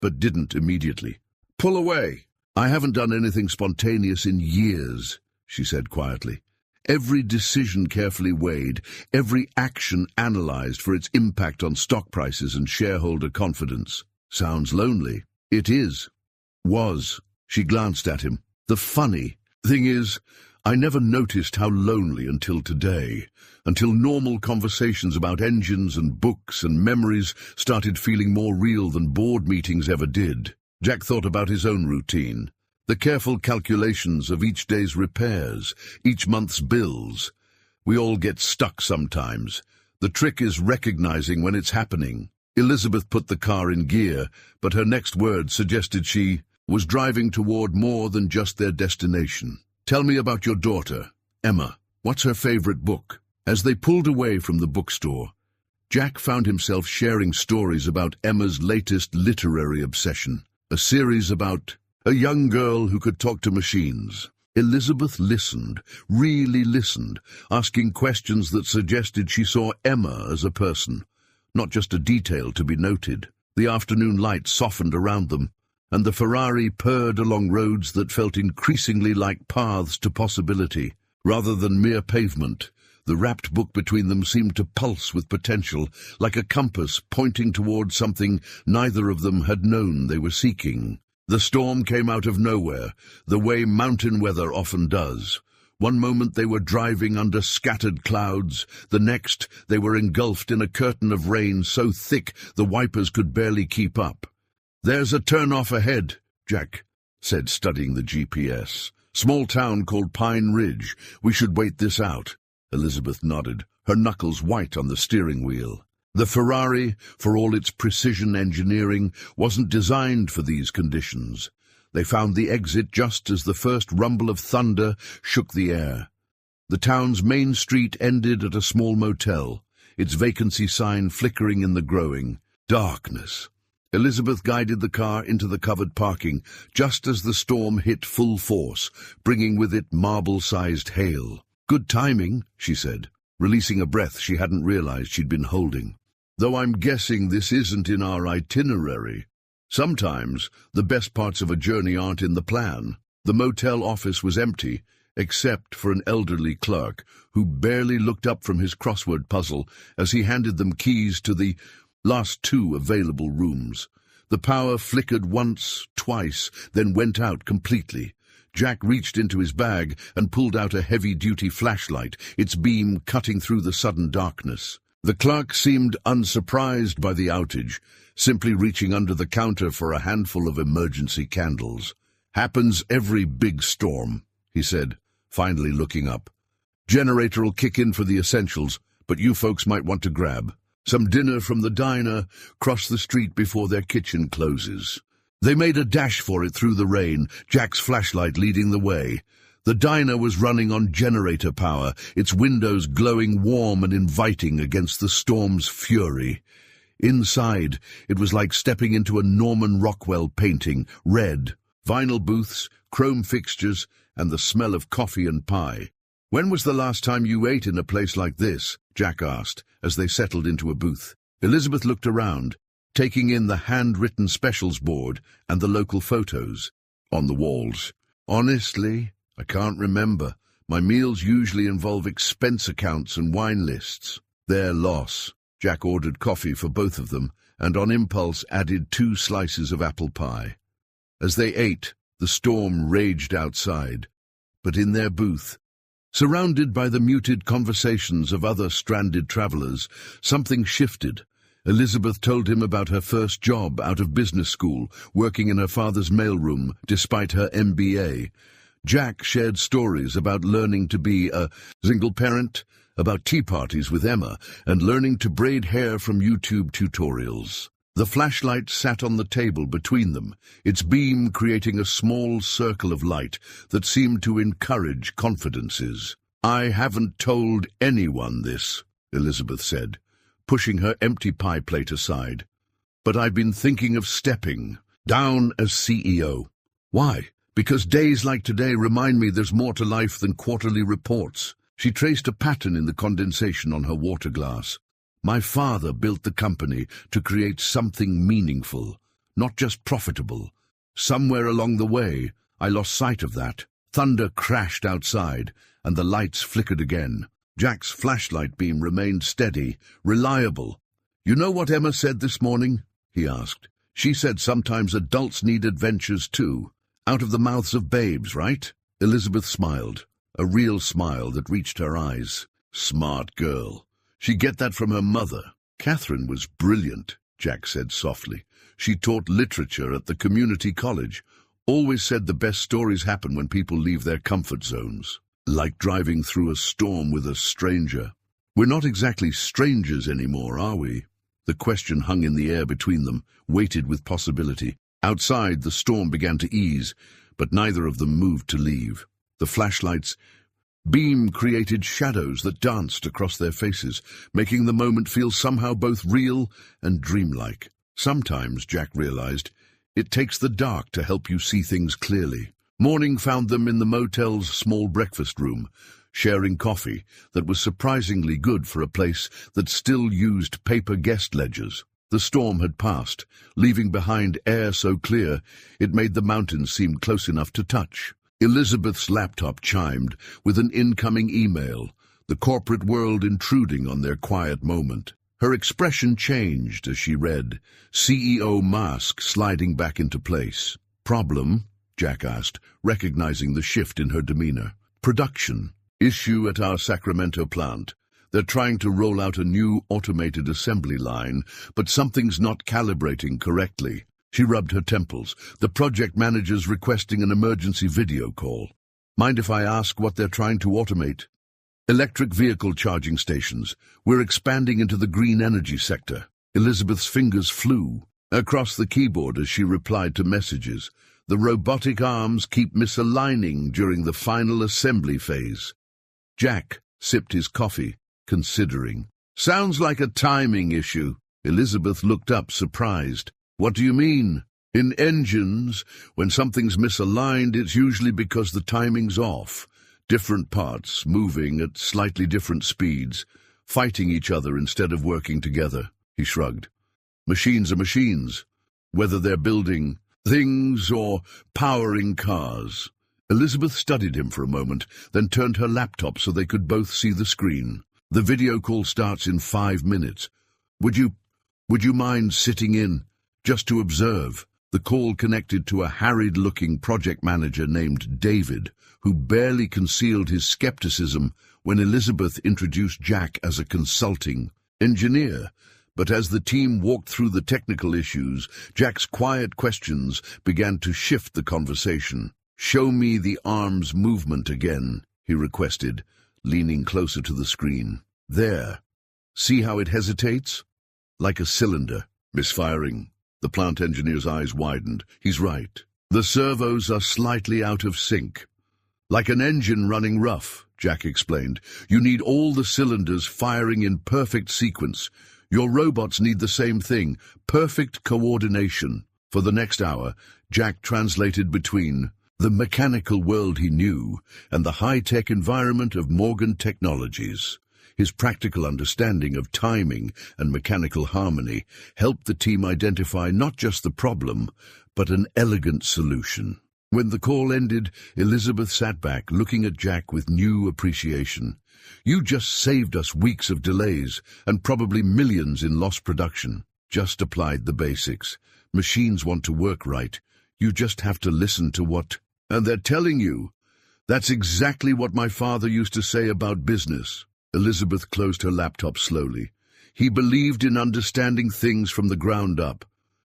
but didn't immediately. "Pull away." "I haven't done anything spontaneous in years," she said quietly. "Every decision carefully weighed, every action analyzed for its impact on stock prices and shareholder confidence." "Sounds lonely." "It is. Was." She glanced at him. "The funny thing is, I never noticed how lonely until today, until normal conversations about engines and books and memories started feeling more real than board meetings ever did." Jack thought about his own routine, the careful calculations of each day's repairs, each month's bills. We all get stuck sometimes. The trick is recognizing when it's happening. Elizabeth put the car in gear, but her next word suggested she was driving toward more than just their destination. "Tell me about your daughter, Emma. What's her favorite book?" As they pulled away from the bookstore, Jack found himself sharing stories about Emma's latest literary obsession, a series about a young girl who could talk to machines. Elizabeth listened, really listened, asking questions that suggested she saw Emma as a person, not just a detail to be noted. The afternoon light softened around them, and the Ferrari purred along roads that felt increasingly like paths to possibility, rather than mere pavement. The wrapped book between them seemed to pulse with potential, like a compass pointing toward something neither of them had known they were seeking. The storm came out of nowhere, the way mountain weather often does. One moment they were driving under scattered clouds, the next they were engulfed in a curtain of rain so thick the wipers could barely keep up. "There's a turn-off ahead," Jack said, studying the GPS. "Small town called Pine Ridge. We should wait this out." Elizabeth nodded, her knuckles white on the steering wheel. The Ferrari, for all its precision engineering, wasn't designed for these conditions. They found the exit just as the first rumble of thunder shook the air. The town's main street ended at a small motel, its vacancy sign flickering in the growing darkness. Elizabeth guided the car into the covered parking just as the storm hit full force, bringing with it marble-sized hail. "Good timing," she said, releasing a breath she hadn't realized she'd been holding. "Though I'm guessing this isn't in our itinerary. Sometimes the best parts of a journey aren't in the plan." The motel office was empty, except for an elderly clerk who barely looked up from his crossword puzzle as he handed them keys to the last 2 available rooms. The power flickered once, twice, then went out completely. Jack reached into his bag and pulled out a heavy-duty flashlight, its beam cutting through the sudden darkness. The clerk seemed unsurprised by the outage, simply reaching under the counter for a handful of emergency candles. "Happens every big storm," he said, finally looking up. "Generator'll kick in for the essentials, but you folks might want to grab some dinner from the diner across the street before their kitchen closes." They made a dash for it through the rain, Jack's flashlight leading the way. The diner was running on generator power, its windows glowing warm and inviting against the storm's fury. Inside, it was like stepping into a Norman Rockwell painting, red, vinyl booths, chrome fixtures, and the smell of coffee and pie. "When was the last time you ate in a place like this?" Jack asked, as they settled into a booth. Elizabeth looked around, taking in the handwritten specials board and the local photos on the walls. "Honestly, I can't remember. My meals usually involve expense accounts and wine lists." Their loss. Jack ordered coffee for both of them, and on impulse added 2 slices of apple pie. As they ate, the storm raged outside, but in their booth, surrounded by the muted conversations of other stranded travelers, something shifted. Elizabeth told him about her first job out of business school, working in her father's mailroom despite her MBA. Jack shared stories about learning to be a single parent, about tea parties with Emma, and learning to braid hair from YouTube tutorials. The flashlight sat on the table between them, its beam creating a small circle of light that seemed to encourage confidences. "I haven't told anyone this," Elizabeth said, pushing her empty pie plate aside. "But I've been thinking of stepping down as CEO. Why? Because days like today remind me there's more to life than quarterly reports." She traced a pattern in the condensation on her water glass. "My father built the company to create something meaningful, not just profitable. Somewhere along the way, I lost sight of that." Thunder crashed outside, and the lights flickered again. Jack's flashlight beam remained steady, reliable. "You know what Emma said this morning?" he asked. "She said sometimes adults need adventures too. Out of the mouths of babes, right?" Elizabeth smiled, a real smile that reached her eyes. "Smart girl. She'd get that from her mother." "Catherine was brilliant," Jack said softly. "She taught literature at the community college. Always said the best stories happen when people leave their comfort zones. Like driving through a storm with a stranger." "We're not exactly strangers anymore, are we?" The question hung in the air between them, weighted with possibility. Outside, the storm began to ease, but neither of them moved to leave. The flashlight's beam created shadows that danced across their faces, making the moment feel somehow both real and dreamlike. Sometimes, Jack realized, it takes the dark to help you see things clearly. Morning found them in the motel's small breakfast room, sharing coffee that was surprisingly good for a place that still used paper guest ledgers. The storm had passed, leaving behind air so clear it made the mountains seem close enough to touch. Elizabeth's laptop chimed with an incoming email, the corporate world intruding on their quiet moment. Her expression changed as she read, CEO mask sliding back into place. "Problem?" Jack asked, recognizing the shift in her demeanor. "Production. Issue at our Sacramento plant. They're trying to roll out a new automated assembly line, but something's not calibrating correctly." She rubbed her temples. "The project manager's requesting an emergency video call. Mind if I ask what they're trying to automate?" "Electric vehicle charging stations. We're expanding into the green energy sector." Elizabeth's fingers flew across the keyboard as she replied to messages. "The robotic arms keep misaligning during the final assembly phase." Jack sipped his coffee, considering. "Sounds like a timing issue." Elizabeth looked up, surprised. "What do you mean?" "In engines, when something's misaligned, it's usually because the timing's off. Different parts moving at slightly different speeds, fighting each other instead of working together." He shrugged. "Machines are machines, whether they're building things or powering cars." Elizabeth studied him for a moment, then turned her laptop so they could both see the screen. "The video call starts in 5 minutes. Would you mind sitting in, just to observe?" The call connected to a harried-looking project manager named David, who barely concealed his skepticism when Elizabeth introduced Jack as a consulting engineer. But as the team walked through the technical issues, Jack's quiet questions began to shift the conversation. "Show me the arm's movement again," he requested, leaning closer to the screen. "There. See how it hesitates? Like a cylinder. Misfiring." The plant engineer's eyes widened. "He's right. The servos are slightly out of sync. Like an engine running rough," Jack explained. "You need all the cylinders firing in perfect sequence. Your robots need the same thing, perfect coordination." For the next hour, Jack translated between the mechanical world he knew and the high-tech environment of Morgan Technologies. His practical understanding of timing and mechanical harmony helped the team identify not just the problem, but an elegant solution. When the call ended, Elizabeth sat back, looking at Jack with new appreciation. "You just saved us weeks of delays and probably millions in lost production." Just applied the basics. Machines want to work right. You just have to listen to what... And they're telling you. That's exactly what my father used to say about business. Elizabeth closed her laptop slowly. He believed in understanding things from the ground up.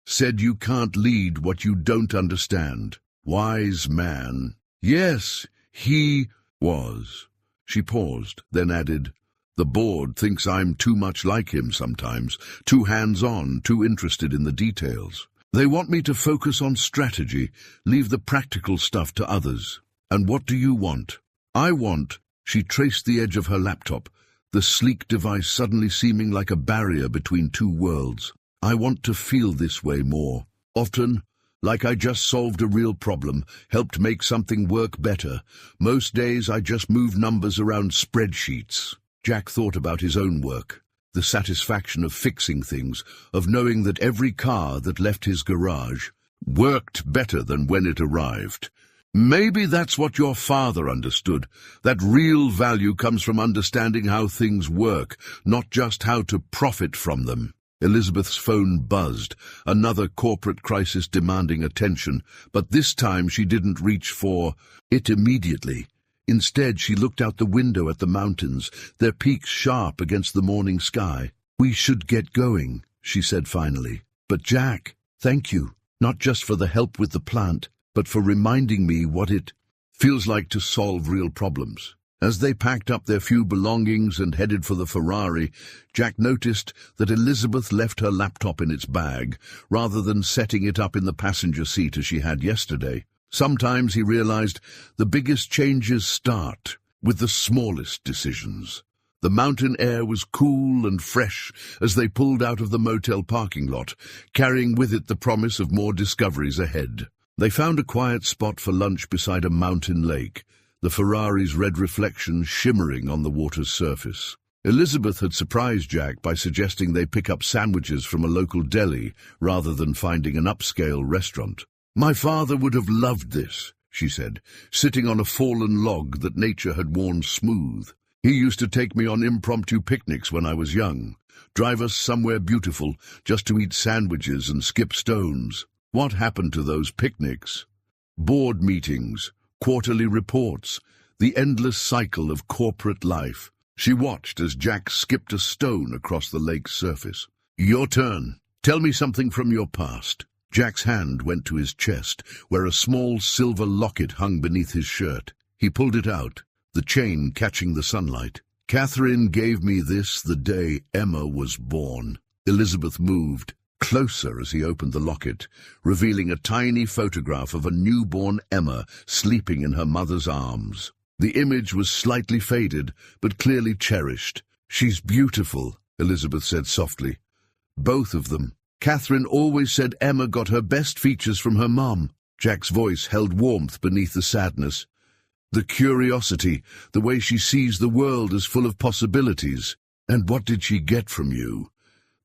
Said you can't lead what you don't understand. Wise man. Yes, he was. She paused, then added, "The board thinks I'm too much like him sometimes, too hands-on, too interested in the details. They want me to focus on strategy, leave the practical stuff to others." "And what do you want?" "I want..." She traced the edge of her laptop, the sleek device suddenly seeming like a barrier between two worlds. "I want to feel this way more. Often, like I just solved a real problem, helped make something work better. Most days I just move numbers around spreadsheets." Jack thought about his own work, the satisfaction of fixing things, of knowing that every car that left his garage worked better than when it arrived. "Maybe that's what your father understood, that real value comes from understanding how things work, not just how to profit from them." Elizabeth's phone buzzed, another corporate crisis demanding attention, but this time she didn't reach for it immediately. Instead, she looked out the window at the mountains, their peaks sharp against the morning sky. "We should get going," she said finally. "But Jack, thank you, not just for the help with the plant, but for reminding me what it feels like to solve real problems." As they packed up their few belongings and headed for the Ferrari, Jack noticed that Elizabeth left her laptop in its bag, rather than setting it up in the passenger seat as she had yesterday. Sometimes, he realized, the biggest changes start with the smallest decisions. The mountain air was cool and fresh as they pulled out of the motel parking lot, carrying with it the promise of more discoveries ahead. They found a quiet spot for lunch beside a mountain lake, the Ferrari's red reflection shimmering on the water's surface. Elizabeth had surprised Jack by suggesting they pick up sandwiches from a local deli rather than finding an upscale restaurant. "My father would have loved this," she said, sitting on a fallen log that nature had worn smooth. "He used to take me on impromptu picnics when I was young, drive us somewhere beautiful just to eat sandwiches and skip stones." What happened to those picnics? Board meetings, quarterly reports, the endless cycle of corporate life. She watched as Jack skipped a stone across the lake's surface. "Your turn. Tell me something from your past." Jack's hand went to his chest, where a small silver locket hung beneath his shirt. He pulled it out, the chain catching the sunlight. "Catherine gave me this the day Emma was born." Elizabeth moved closer as he opened the locket, revealing a tiny photograph of a newborn Emma sleeping in her mother's arms. The image was slightly faded, but clearly cherished. "She's beautiful," Elizabeth said softly. "Both of them. Catherine always said Emma got her best features from her mom." Jack's voice held warmth beneath the sadness. "The curiosity, the way she sees the world as full of possibilities. And what did she get from you?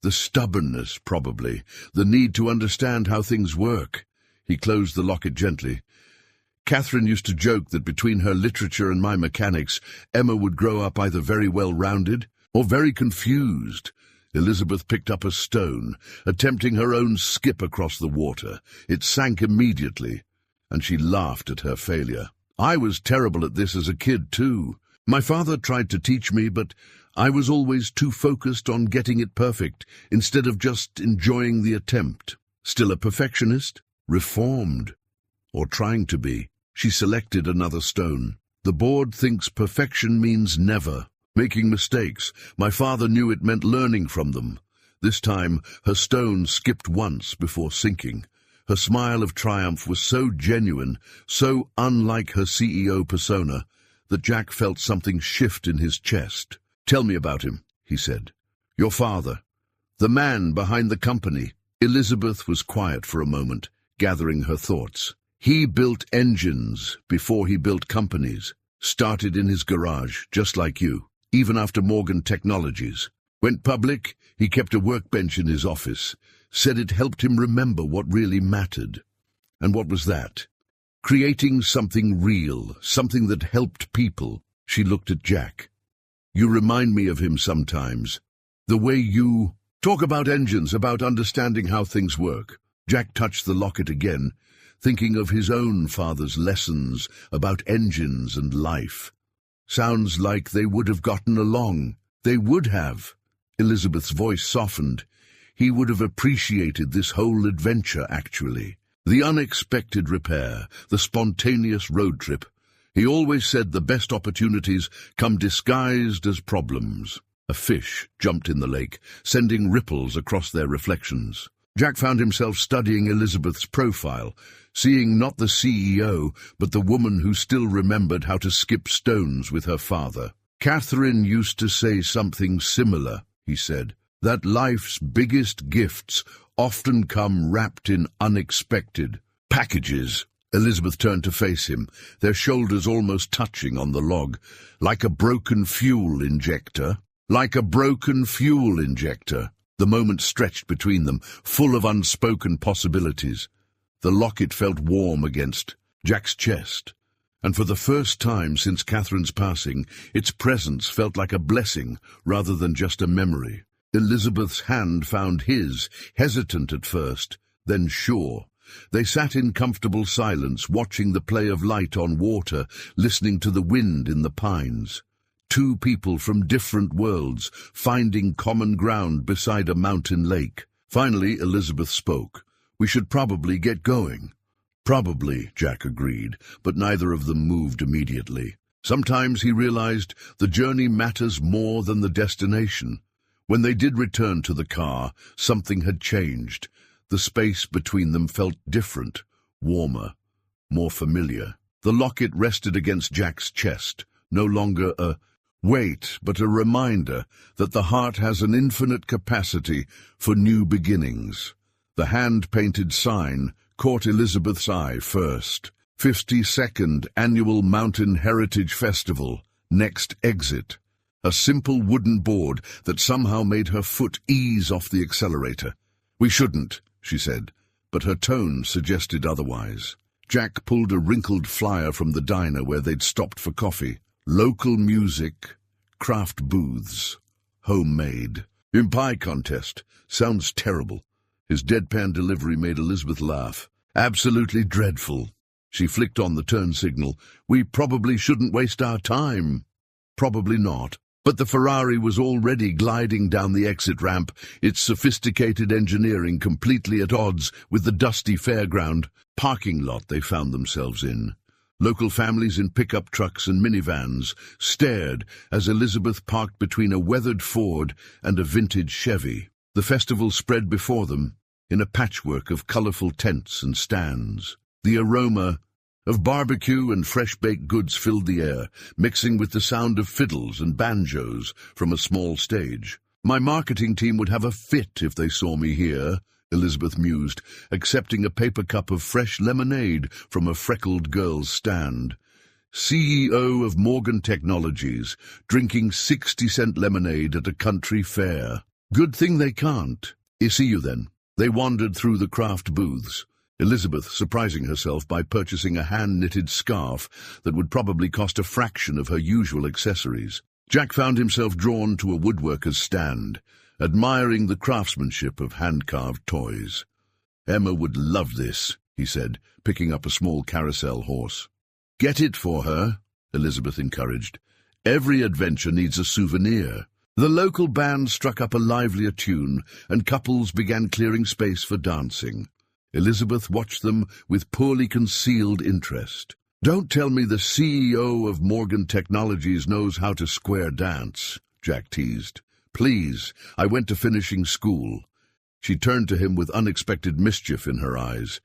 The stubbornness, probably, the need to understand how things work." He closed the locket gently. "Catherine used to joke that between her literature and my mechanics, Emma would grow up either very well-rounded or very confused." Elizabeth picked up a stone, attempting her own skip across the water. It sank immediately, and she laughed at her failure. "I was terrible at this as a kid, too. My father tried to teach me, but I was always too focused on getting it perfect, instead of just enjoying the attempt." "Still a perfectionist? Reformed? Or trying to be?" She selected another stone. "The board thinks perfection means never making mistakes. My father knew it meant learning from them." This time, her stone skipped once before sinking. Her smile of triumph was so genuine, so unlike her CEO persona, that Jack felt something shift in his chest. "Tell me about him," he said. "Your father. The man behind the company." Elizabeth was quiet for a moment, gathering her thoughts. "He built engines before he built companies. Started in his garage, just like you, even after Morgan Technologies. Went public, he kept a workbench in his office. Said it helped him remember what really mattered." "And what was that?" "Creating something real, something that helped people." She looked at Jack. "You remind me of him sometimes. The way you talk about engines, about understanding how things work." Jack touched the locket again, thinking of his own father's lessons about engines and life. "Sounds like they would have gotten along." "They would have." Elizabeth's voice softened. "He would have appreciated this whole adventure, actually. The unexpected repair, the spontaneous road trip. He always said the best opportunities come disguised as problems." A fish jumped in the lake, sending ripples across their reflections. Jack found himself studying Elizabeth's profile, seeing not the CEO, but the woman who still remembered how to skip stones with her father. "Catherine used to say something similar," he said, "that life's biggest gifts often come wrapped in unexpected packages." Elizabeth turned to face him, their shoulders almost touching on the log. "Like a broken fuel injector." "Like a broken fuel injector." The moment stretched between them, full of unspoken possibilities. The locket felt warm against Jack's chest, and for the first time since Catherine's passing, its presence felt like a blessing rather than just a memory. Elizabeth's hand found his, hesitant at first, then sure. They sat in comfortable silence, watching the play of light on water, listening to the wind in the pines. Two people from different worlds, finding common ground beside a mountain lake. Finally, Elizabeth spoke. "We should probably get going." "Probably," Jack agreed, but neither of them moved immediately. Sometimes, he realized, the journey matters more than the destination. When they did return to the car, something had changed. The space between them felt different, warmer, more familiar. The locket rested against Jack's chest, no longer a weight, but a reminder that the heart has an infinite capacity for new beginnings. The hand-painted sign caught Elizabeth's eye first. 52nd Annual Mountain Heritage Festival, next exit. a simple wooden board that somehow made her foot ease off the accelerator. "We shouldn't," she said, but her tone suggested otherwise. Jack pulled a wrinkled flyer from the diner where they'd stopped for coffee. Local music, craft booths, homemade. Pie contest. Sounds terrible. His deadpan delivery made Elizabeth laugh. Absolutely dreadful. She flicked on the turn signal. We probably shouldn't waste our time. Probably not. But the Ferrari was already gliding down the exit ramp, its sophisticated engineering completely at odds with the dusty fairground parking lot they found themselves in. Local families in pickup trucks and minivans stared as Elizabeth parked between a weathered Ford and a vintage Chevy. The festival spread before them in a patchwork of colorful tents and stands. The aroma of barbecue and fresh-baked goods filled the air, mixing with the sound of fiddles and banjos from a small stage. My marketing team would have a fit if they saw me here, Elizabeth mused, accepting a paper cup of fresh lemonade from a freckled girl's stand. CEO of Morgan Technologies, drinking 60-cent lemonade at a country fair. Good thing they can't. See you then. They wandered through the craft booths, Elizabeth surprising herself by purchasing a hand-knitted scarf that would probably cost a fraction of her usual accessories. Jack found himself drawn to a woodworker's stand, admiring the craftsmanship of hand-carved toys. Emma would love this, he said, picking up a small carousel horse. Get it for her, Elizabeth encouraged. Every adventure needs a souvenir. The local band struck up a livelier tune, and couples began clearing space for dancing. Elizabeth watched them with poorly concealed interest. Don't tell me the CEO of Morgan Technologies knows how to square dance, Jack teased. Please, I went to finishing school. She turned to him with unexpected mischief in her eyes.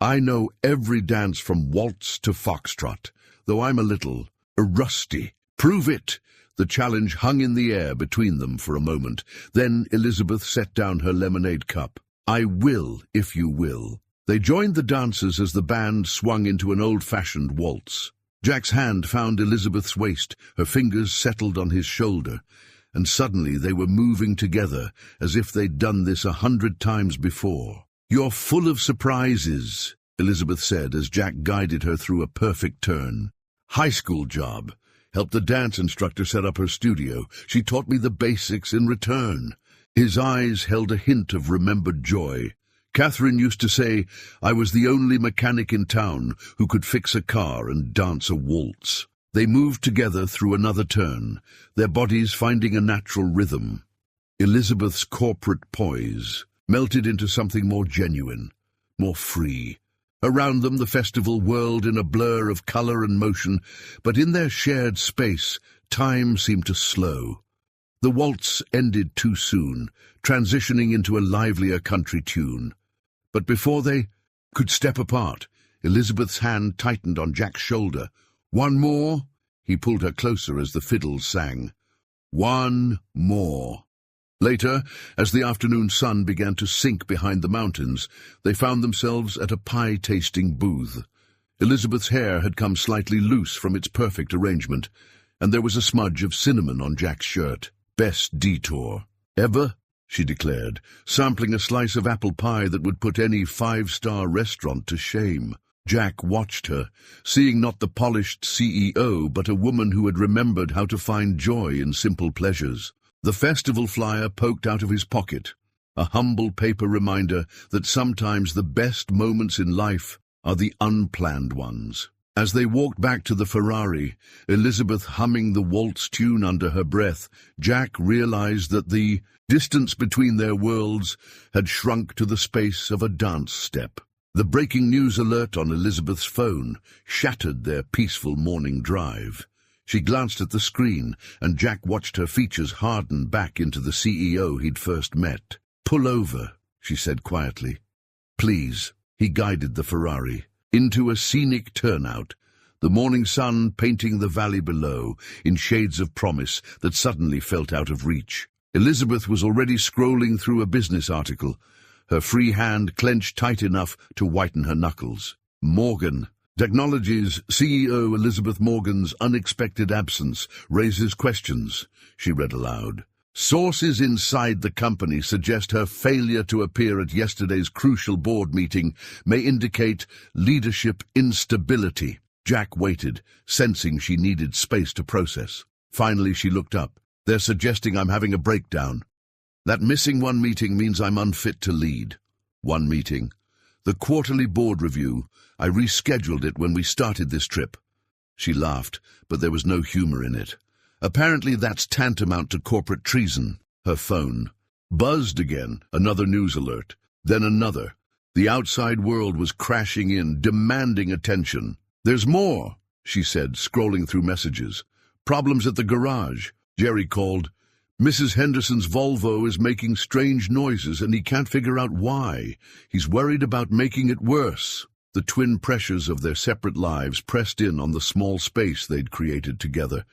I know every dance from waltz to foxtrot, though I'm a little rusty. Prove it! The challenge hung in the air between them for a moment. Then Elizabeth set down her lemonade cup. I will, if you will. They joined the dancers as the band swung into an old-fashioned waltz. Jack's hand found Elizabeth's waist, her fingers settled on his shoulder, and suddenly they were moving together as if they'd done this 100 times before. You're full of surprises, Elizabeth said as Jack guided her through a perfect turn. High school job. Helped the dance instructor set up her studio. She taught me the basics in return. His eyes held a hint of remembered joy. Catherine used to say I was the only mechanic in town who could fix a car and dance a waltz. They moved together through another turn, their bodies finding a natural rhythm. Elizabeth's corporate poise melted into something more genuine, more free. Around them the festival whirled in a blur of color and motion, but in their shared space, time seemed to slow. The waltz ended too soon, transitioning into a livelier country tune. But before they could step apart, Elizabeth's hand tightened on Jack's shoulder. One more? He pulled her closer as the fiddles sang. One more. Later, as the afternoon sun began to sink behind the mountains, they found themselves at a pie-tasting booth. Elizabeth's hair had come slightly loose from its perfect arrangement, and there was a smudge of cinnamon on Jack's shirt. Best detour. Ever? She declared, sampling a slice of apple pie that would put any five-star restaurant to shame. Jack watched her, seeing not the polished CEO, but a woman who had remembered how to find joy in simple pleasures. The festival flyer poked out of his pocket, a humble paper reminder that sometimes the best moments in life are the unplanned ones. As they walked back to the Ferrari, Elizabeth humming the waltz tune under her breath, Jack realized that the distance between their worlds had shrunk to the space of a dance step. The breaking news alert on Elizabeth's phone shattered their peaceful morning drive. She glanced at the screen, and Jack watched her features harden back into the CEO he'd first met. Pull over, she said quietly. Please. He guided the Ferrari into a scenic turnout, the morning sun painting the valley below in shades of promise that suddenly felt out of reach. Elizabeth was already scrolling through a business article, her free hand clenched tight enough to whiten her knuckles. Morgan, Technology's CEO Elizabeth Morgan's unexpected absence raises questions, she read aloud. Sources inside the company suggest her failure to appear at yesterday's crucial board meeting may indicate leadership instability. Jack waited, sensing she needed space to process. Finally, she looked up. They're suggesting I'm having a breakdown. That missing one meeting means I'm unfit to lead. One meeting. The quarterly board review. I rescheduled it when we started this trip. She laughed, but there was no humor in it. Apparently that's tantamount to corporate treason. Her phone buzzed again, another news alert. Then another. The outside world was crashing in, demanding attention. There's more, she said, scrolling through messages. Problems at the garage. Jerry called. Mrs. Henderson's Volvo is making strange noises and he can't figure out why. He's worried about making it worse. The twin pressures of their separate lives pressed in on the small space they'd created together.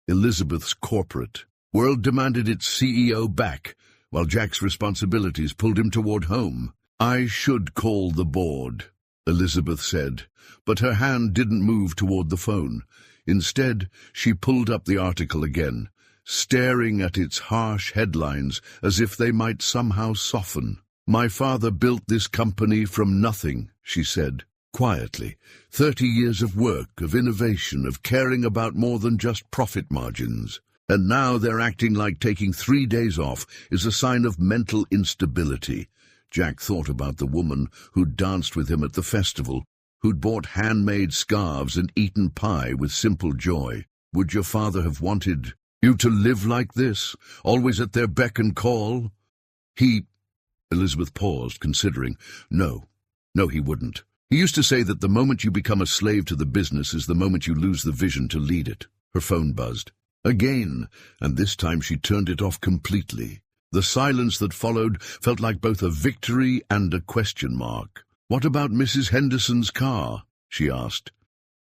Elizabeth's corporate world demanded its CEO back, while Jack's responsibilities pulled him toward home. I should call the board, Elizabeth said, but her hand didn't move toward the phone. Instead, she pulled up the article again, staring at its harsh headlines as if they might somehow soften. My father built this company from nothing, she said, quietly. 30 years of work, of innovation, of caring about more than just profit margins. And now they're acting like taking 3 days off is a sign of mental instability. Jack thought about the woman who'd danced with him at the festival, who'd bought handmade scarves and eaten pie with simple joy. Would your father have wanted you to live like this, always at their beck and call? Elizabeth paused, considering. No, he wouldn't. He used to say that the moment you become a slave to the business is the moment you lose the vision to lead it. Her phone buzzed. Again, and this time she turned it off completely. The silence that followed felt like both a victory and a question mark. What about Mrs. Henderson's car? She asked.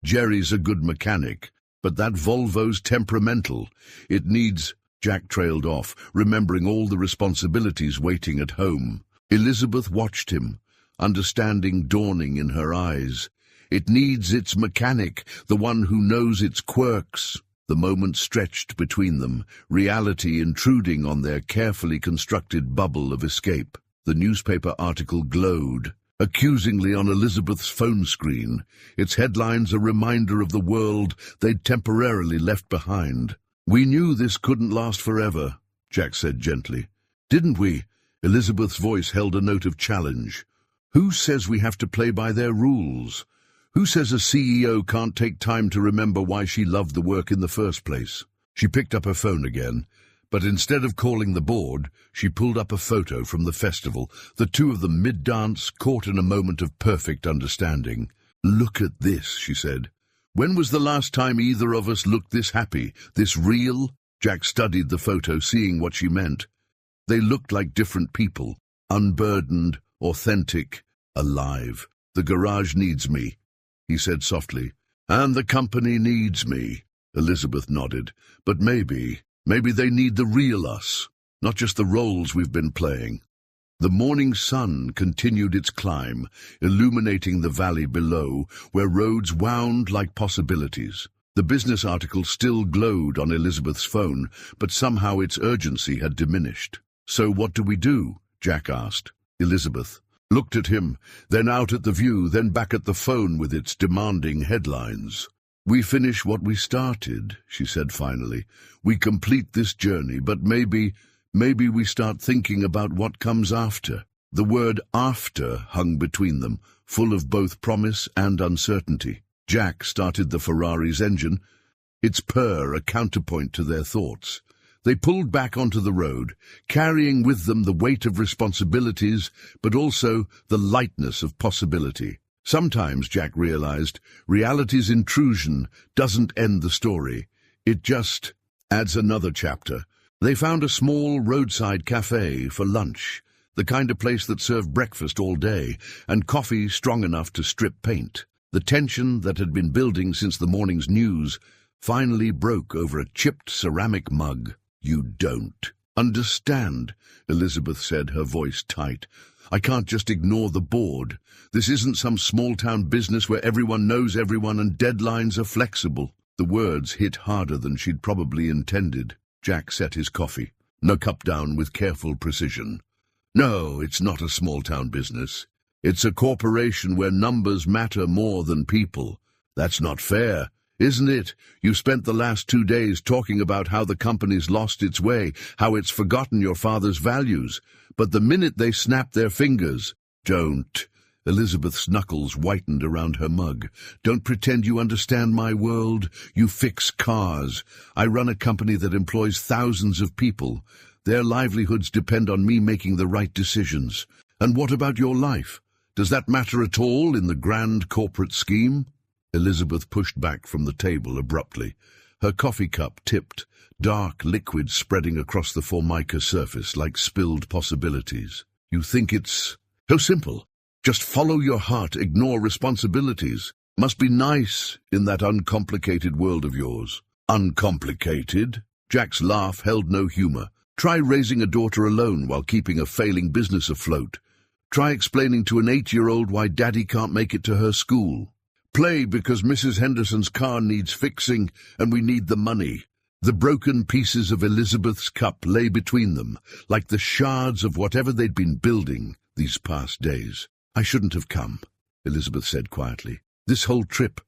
Jerry's a good mechanic, but that Volvo's temperamental. It needs... Jack trailed off, remembering all the responsibilities waiting at home. Elizabeth watched him, understanding dawning in her eyes. It needs its mechanic, the one who knows its quirks. The moment stretched between them, reality intruding on their carefully constructed bubble of escape. The newspaper article glowed, accusingly on Elizabeth's phone screen, its headlines a reminder of the world they'd temporarily left behind. We knew this couldn't last forever, Jack said gently. Didn't we? Elizabeth's voice held a note of challenge. Who says we have to play by their rules? Who says a CEO can't take time to remember why she loved the work in the first place? She picked up her phone again, but instead of calling the board, she pulled up a photo from the festival, the two of them mid-dance, caught in a moment of perfect understanding. Look at this, she said. When was the last time either of us looked this happy, this real? Jack studied the photo, seeing what she meant. They looked like different people, unburdened, authentic, alive. The garage needs me, he said softly. And the company needs me, Elizabeth nodded. But maybe they need the real us, not just the roles we've been playing. The morning sun continued its climb, illuminating the valley below, where roads wound like possibilities. The business article still glowed on Elizabeth's phone, but somehow its urgency had diminished. So what do we do? Jack asked. Elizabeth looked at him, then out at the view, then back at the phone with its demanding headlines. We finish what we started, she said finally. We complete this journey, but maybe we start thinking about what comes after. The word after hung between them, full of both promise and uncertainty. Jack started the Ferrari's engine, its purr a counterpoint to their thoughts. They pulled back onto the road, carrying with them the weight of responsibilities, but also the lightness of possibility. Sometimes, Jack realized, reality's intrusion doesn't end the story. It just adds another chapter. They found a small roadside cafe for lunch, the kind of place that served breakfast all day, and coffee strong enough to strip paint. The tension that had been building since the morning's news finally broke over a chipped ceramic mug. You don't Understand, Elizabeth said, her voice tight. I can't just ignore the board. This isn't some small-town business where everyone knows everyone and deadlines are flexible. The words hit harder than she'd probably intended. Jack set his coffee, the cup down with careful precision. No, it's not a small-town business. It's a corporation where numbers matter more than people. That's not fair, isn't it? You spent the last 2 days talking about how the company's lost its way, how it's forgotten your father's values. But the minute they snap their fingers— Don't. Elizabeth's knuckles whitened around her mug. Don't pretend you understand my world. You fix cars. I run a company that employs thousands of people. Their livelihoods depend on me making the right decisions. And what about your life? Does that matter at all in the grand corporate scheme? Elizabeth pushed back from the table abruptly. Her coffee cup tipped, dark liquid spreading across the formica surface like spilled possibilities. You think it's so simple? Just follow your heart, ignore responsibilities. Must be nice in that uncomplicated world of yours. Uncomplicated? Jack's laugh held no humor. Try raising a daughter alone while keeping a failing business afloat. Try explaining to an 8-year-old why Daddy can't make it to her school. Play because Mrs. Henderson's car needs fixing and we need the money. The broken pieces of Elizabeth's cup lay between them, like the shards of whatever they'd been building these past days. I shouldn't have come, Elizabeth said quietly. This whole trip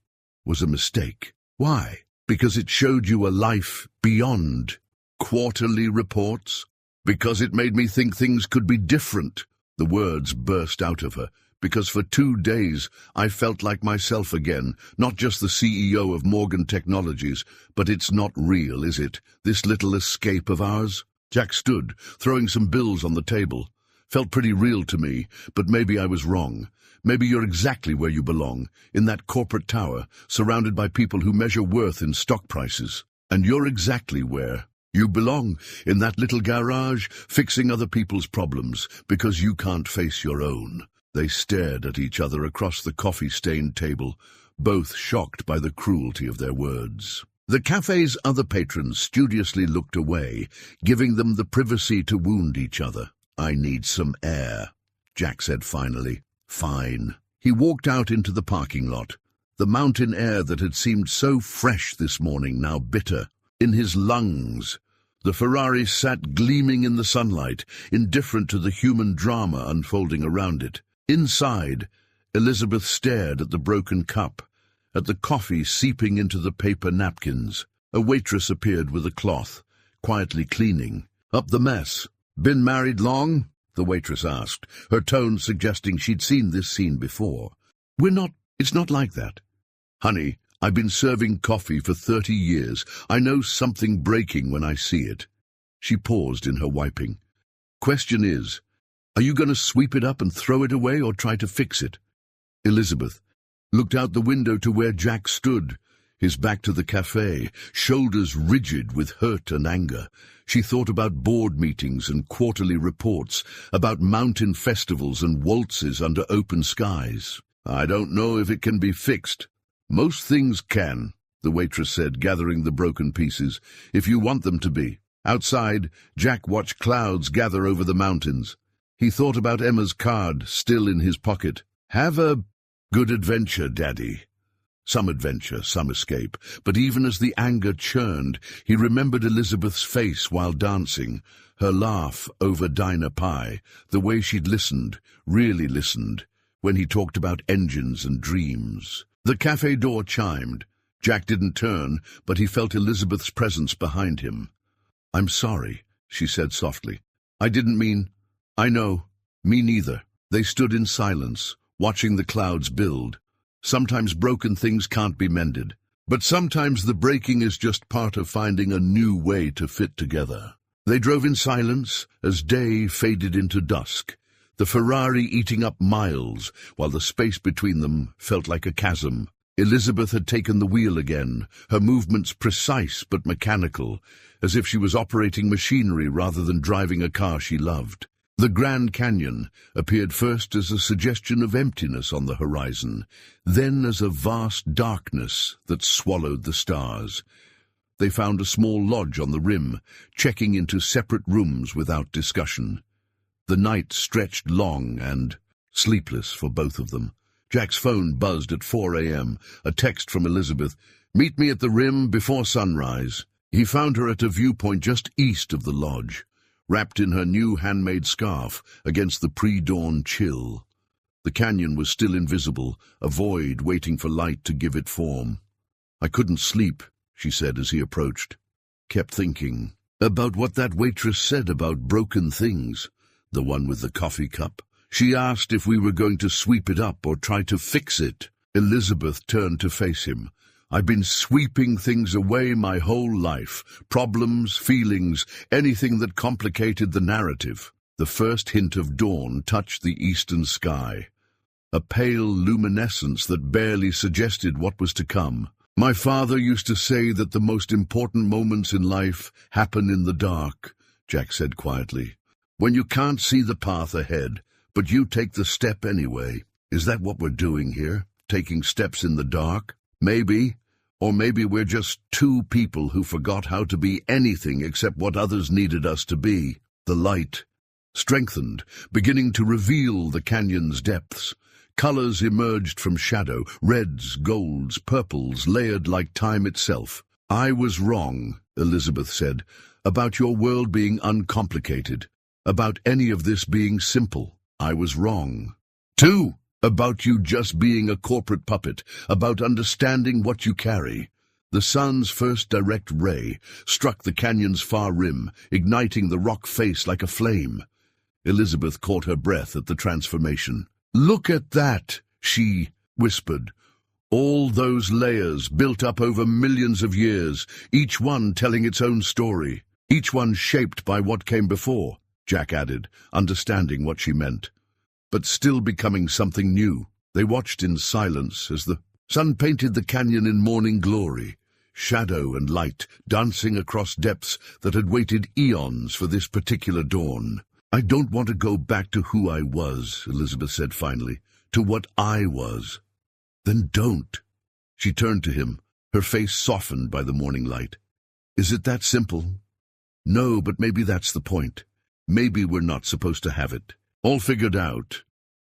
was a mistake. Why? Because it showed you a life beyond quarterly reports? Because it made me think things could be different. The words burst out of her. Because for 2 days I felt like myself again, not just the CEO of Morgan Technologies, but it's not real, is it? This little escape of ours? Jack stood, throwing some bills on the table. Felt pretty real to me, but maybe I was wrong. Maybe you're exactly where you belong, in that corporate tower, surrounded by people who measure worth in stock prices. And you're exactly where you belong, in that little garage, fixing other people's problems, because you can't face your own. They stared at each other across the coffee-stained table, both shocked by the cruelty of their words. The cafe's other patrons studiously looked away, giving them the privacy to wound each other. I need some air, Jack said finally. Fine. He walked out into the parking lot. The mountain air that had seemed so fresh this morning now bitter. In his lungs, the Ferrari sat gleaming in the sunlight, indifferent to the human drama unfolding around it. Inside, Elizabeth stared at the broken cup, at the coffee seeping into the paper napkins. A waitress appeared with a cloth, quietly cleaning up the mess. Been married long? The waitress asked, her tone suggesting she'd seen this scene before. It's not like that. Honey, I've been serving coffee for 30 years. I know something breaking when I see it. She paused in her wiping. Question is, are you going to sweep it up and throw it away or try to fix it? Elizabeth looked out the window to where Jack stood, his back to the cafe, shoulders rigid with hurt and anger. She thought about board meetings and quarterly reports, about mountain festivals and waltzes under open skies. I don't know if it can be fixed. Most things can, the waitress said, gathering the broken pieces, if you want them to be. Outside, Jack watched clouds gather over the mountains. He thought about Emma's card, still in his pocket. Have a good adventure, Daddy. Some adventure, some escape. But even as the anger churned, he remembered Elizabeth's face while dancing, her laugh over diner pie, the way she'd listened, really listened, when he talked about engines and dreams. The cafe door chimed. Jack didn't turn, but he felt Elizabeth's presence behind him. I'm sorry, she said softly. I didn't mean— I know, me neither. They stood in silence, watching the clouds build. Sometimes broken things can't be mended, but sometimes the breaking is just part of finding a new way to fit together. They drove in silence as day faded into dusk, the Ferrari eating up miles, while the space between them felt like a chasm. Elizabeth had taken the wheel again, her movements precise but mechanical, as if she was operating machinery rather than driving a car she loved. The Grand Canyon appeared first as a suggestion of emptiness on the horizon, then as a vast darkness that swallowed the stars. they found a small lodge on the rim, checking into separate rooms without discussion. The night stretched long and sleepless for both of them. Jack's phone buzzed at 4 a.m., a text from Elizabeth, "Meet me at the rim before sunrise." He found her at a viewpoint just east of the lodge, wrapped in her new handmade scarf against the pre-dawn chill. The canyon was still invisible, a void waiting for light to give it form. "I couldn't sleep," she said as he approached. "Kept thinking about what that waitress said about broken things, the one with the coffee cup. She asked if we were going to sweep it up or try to fix it." Elizabeth turned to face him. "I've been sweeping things away my whole life. Problems, feelings, anything that complicated the narrative." The first hint of dawn touched the eastern sky, a pale luminescence that barely suggested what was to come. "My father used to say that the most important moments in life happen in the dark," Jack said quietly. "When you can't see the path ahead, but you take the step anyway." Is that what we're doing here? Taking steps in the dark? Maybe. Or maybe we're just two people who forgot how to be anything except what others needed us to be. The light strengthened, beginning to reveal the canyon's depths. Colors emerged from shadow, reds, golds, purples, layered like time itself. "I was wrong," Elizabeth said, "about your world being uncomplicated, about any of this being simple. I was wrong. Too, about you just being a corporate puppet, about understanding what you carry." The sun's first direct ray struck the canyon's far rim, igniting the rock face like a flame. Elizabeth caught her breath at the transformation. "Look at that," she whispered. "All those layers built up over millions of years, each one telling its own story, each one shaped by what came before," Jack added, understanding what she meant. "But still becoming something new." They watched in silence as the sun painted the canyon in morning glory, shadow and light dancing across depths that had waited eons for this particular dawn. "I don't want to go back to who I was," Elizabeth said finally, "to what I was." "Then don't." She turned to him, her face softened by the morning light. "Is it that simple?" "No, but maybe that's the point. Maybe we're not supposed to have it all figured out."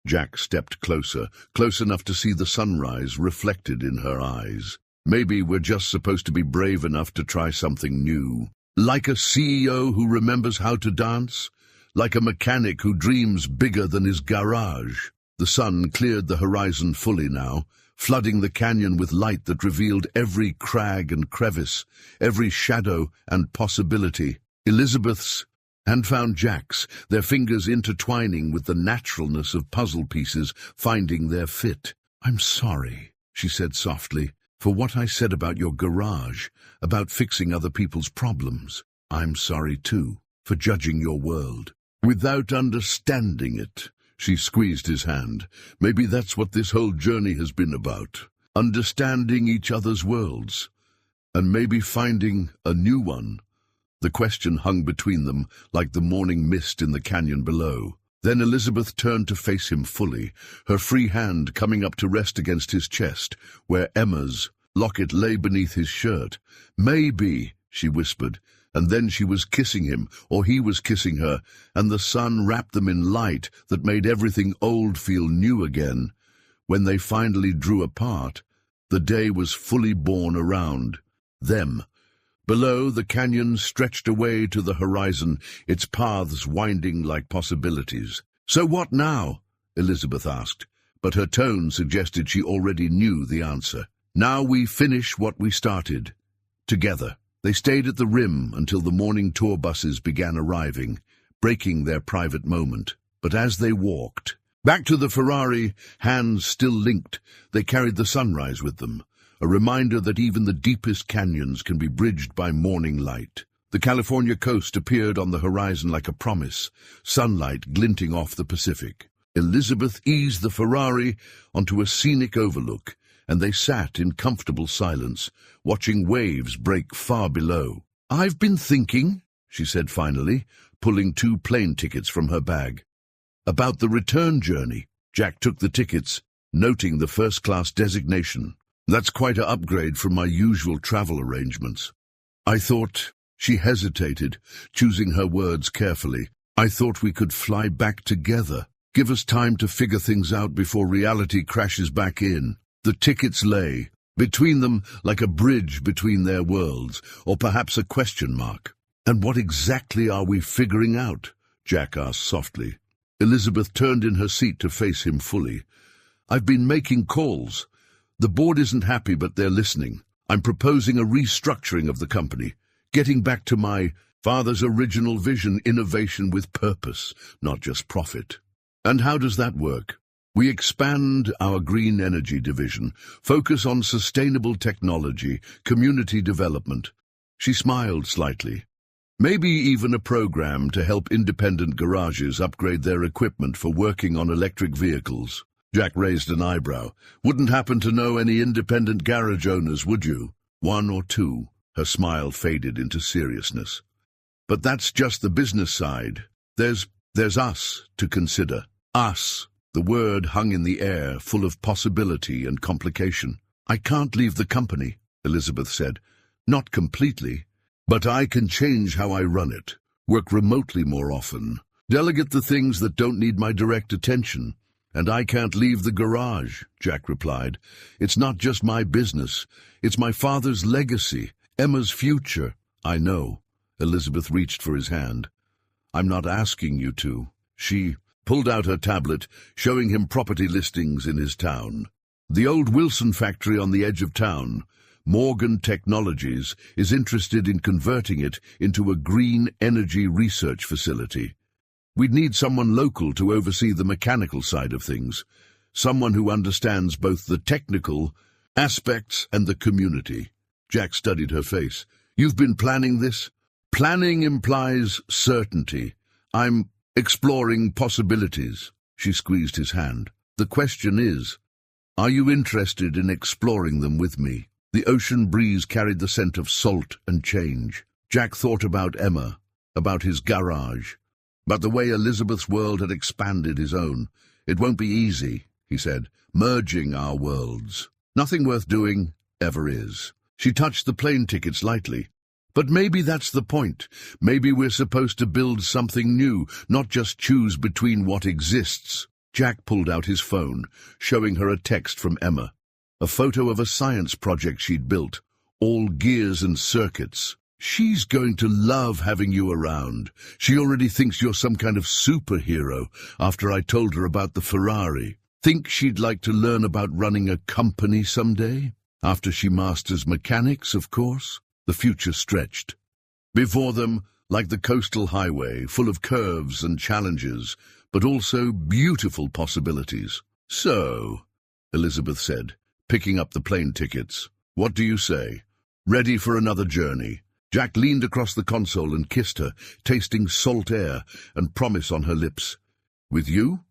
Jack stepped closer, close enough to see the sunrise reflected in her eyes. "Maybe we're just supposed to be brave enough to try something new. Like a CEO who remembers how to dance? Like a mechanic who dreams bigger than his garage?" The sun cleared the horizon fully now, flooding the canyon with light that revealed every crag and crevice, every shadow and possibility. Elizabeth's and found Jack's, their fingers intertwining with the naturalness of puzzle pieces, finding their fit. "I'm sorry," she said softly, "for what I said about your garage, about fixing other people's problems. I'm sorry, too, for judging your world without understanding it." She squeezed his hand. "Maybe that's what this whole journey has been about. Understanding each other's worlds. And maybe finding a new one." The question hung between them like the morning mist in the canyon below. Then Elizabeth turned to face him fully, her free hand coming up to rest against his chest, where Emma's locket lay beneath his shirt. "Maybe," she whispered, and then she was kissing him, or he was kissing her, and the sun wrapped them in light that made everything old feel new again. When they finally drew apart, the day was fully born around them. Below, the canyon stretched away to the horizon, its paths winding like possibilities. "So what now?" Elizabeth asked, but her tone suggested she already knew the answer. "Now we finish what we started. Together." They stayed at the rim until the morning tour buses began arriving, breaking their private moment. But as they walked back to the Ferrari, hands still linked, they carried the sunrise with them, a reminder that even the deepest canyons can be bridged by morning light. The California coast appeared on the horizon like a promise, sunlight glinting off the Pacific. Elizabeth eased the Ferrari onto a scenic overlook, and they sat in comfortable silence, watching waves break far below. "I've been thinking," she said finally, pulling 2 plane tickets from her bag. "About the return journey." Jack took the tickets, noting the first-class designation. "That's quite an upgrade from my usual travel arrangements." I thought, she hesitated, choosing her words carefully. I thought we could fly back together. Give us time to figure things out before reality crashes back in. The tickets lay between them like a bridge between their worlds, or perhaps a question mark. And what exactly are we figuring out? Jack asked softly. Elizabeth turned in her seat to face him fully. I've been making calls. The board isn't happy, but they're listening. I'm proposing a restructuring of the company, getting back to my father's original vision, innovation with purpose, not just profit. And how does that work? We expand our green energy division, focus on sustainable technology, community development. She smiled slightly. Maybe even a program to help independent garages upgrade their equipment for working on electric vehicles. Jack raised an eyebrow. Wouldn't happen to know any independent garage owners, would you? One or two. Her smile faded into seriousness. But that's just the business side. There's us to consider. Us. The word hung in the air, full of possibility and complication. I can't leave the company, Elizabeth said. Not completely. But I can change how I run it. Work remotely more often. Delegate the things that don't need my direct attention. And I can't leave the garage, Jack replied. It's not just my business. It's my father's legacy, Emma's future. I know. Elizabeth reached for his hand. I'm not asking you to. She pulled out her tablet, showing him property listings in his town. The old Wilson factory on the edge of town, Morgan Technologies, is interested in converting it into a green energy research facility. We'd need someone local to oversee the mechanical side of things, someone who understands both the technical aspects and the community. Jack studied her face. You've been planning this? Planning implies certainty. I'm exploring possibilities. She squeezed his hand. The question is, are you interested in exploring them with me? The ocean breeze carried the scent of salt and change. Jack thought about Emma, about his garage, about the way Elizabeth's world had expanded his own. It won't be easy, he said, merging our worlds. Nothing worth doing ever is. She touched the plane tickets lightly. But maybe that's the point. Maybe we're supposed to build something new, not just choose between what exists. Jack pulled out his phone, showing her a text from Emma. A photo of a science project she'd built, all gears and circuits. She's going to love having you around. She already thinks you're some kind of superhero after I told her about the Ferrari. Think she'd like to learn about running a company someday? After she masters mechanics, of course. The future stretched. Before them, like the coastal highway, full of curves and challenges, but also beautiful possibilities. So, Elizabeth said, picking up the plane tickets. What do you say? Ready for another journey? Jack leaned across the console and kissed her, tasting salt air and promise on her lips. With you?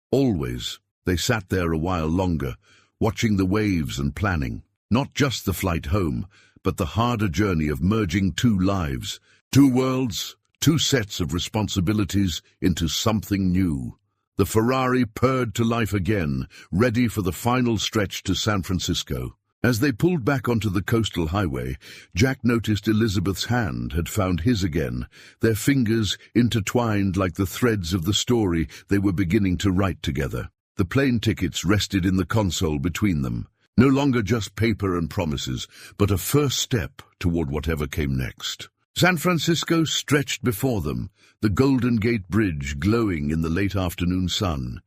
Always. They sat there a while longer, watching the waves and planning. Not just the flight home, but the harder journey of merging two lives, two worlds, two sets of responsibilities into something new. The Ferrari purred to life again, ready for the final stretch to San Francisco. As they pulled back onto the coastal highway, Jack noticed Elizabeth's hand had found his again, their fingers intertwined like the threads of the story they were beginning to write together. The plane tickets rested in the console between them. No longer just paper and promises, but a first step toward whatever came next. San Francisco stretched before them, the Golden Gate Bridge glowing in the late afternoon sun.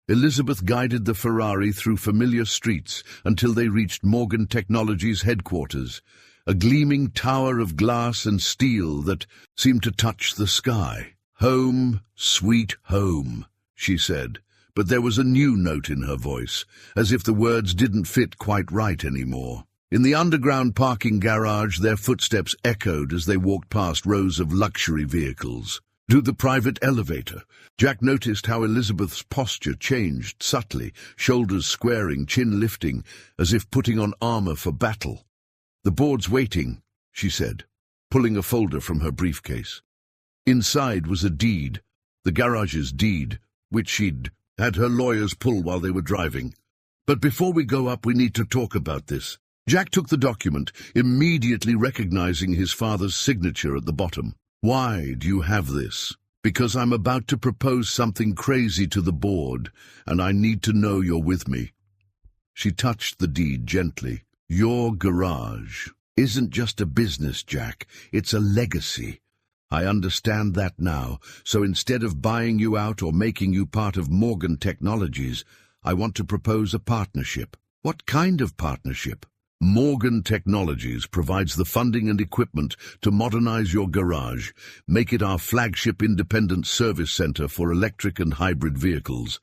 Elizabeth guided the Ferrari through familiar streets until they reached Morgan Technologies' headquarters, a gleaming tower of glass and steel that seemed to touch the sky. Home, sweet home, she said. But there was a new note in her voice, as if the words didn't fit quite right anymore. In the underground parking garage, their footsteps echoed as they walked past rows of luxury vehicles. To the private elevator, Jack noticed how Elizabeth's posture changed subtly, shoulders squaring, chin lifting, as if putting on armor for battle. The board's waiting, she said, pulling a folder from her briefcase. Inside was a deed, the garage's deed, which she'd had her lawyers pull while they were driving. But before we go up, we need to talk about this. Jack took the document, immediately recognizing his father's signature at the bottom. "Why do you have this?" "Because I'm about to propose something crazy to the board, and I need to know you're with me." She touched the deed gently. "Your garage isn't just a business, Jack. It's a legacy. I understand that now, so instead of buying you out or making you part of Morgan Technologies, I want to propose a partnership." "What kind of partnership?" "Morgan Technologies provides the funding and equipment to modernize your garage, make it our flagship independent service center for electric and hybrid vehicles.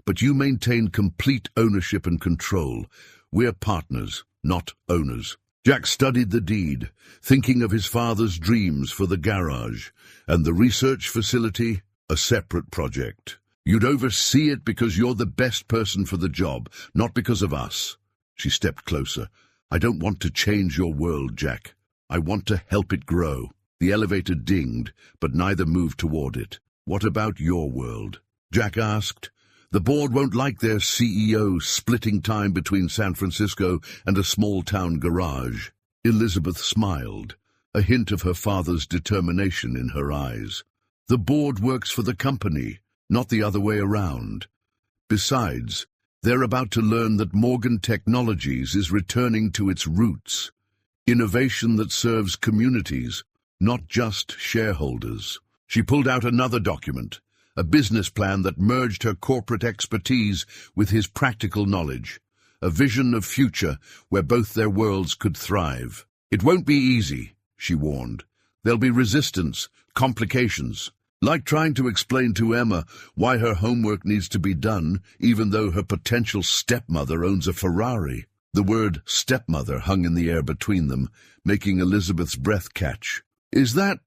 But you maintain complete ownership and control. We're partners, not owners." Jack studied the deed, thinking of his father's dreams for the garage, and the research facility, a separate project. "You'd oversee it because you're the best person for the job, not because of us." She stepped closer. "I don't want to change your world, Jack. I want to help it grow." The elevator dinged, but neither moved toward it. "What about your world?" Jack asked. "The board won't like their CEO splitting time between San Francisco and a small-town garage." Elizabeth smiled, a hint of her father's determination in her eyes. "The board works for the company, not the other way around. Besides, they're about to learn that Morgan Technologies is returning to its roots. Innovation that serves communities, not just shareholders." She pulled out another document, a business plan that merged her corporate expertise with his practical knowledge, a vision of future where both their worlds could thrive. "It won't be easy," she warned. "There'll be resistance, complications. Like trying to explain to Emma why her homework needs to be done, even though her potential stepmother owns a Ferrari." The word stepmother hung in the air between them, making Elizabeth's breath catch. Is that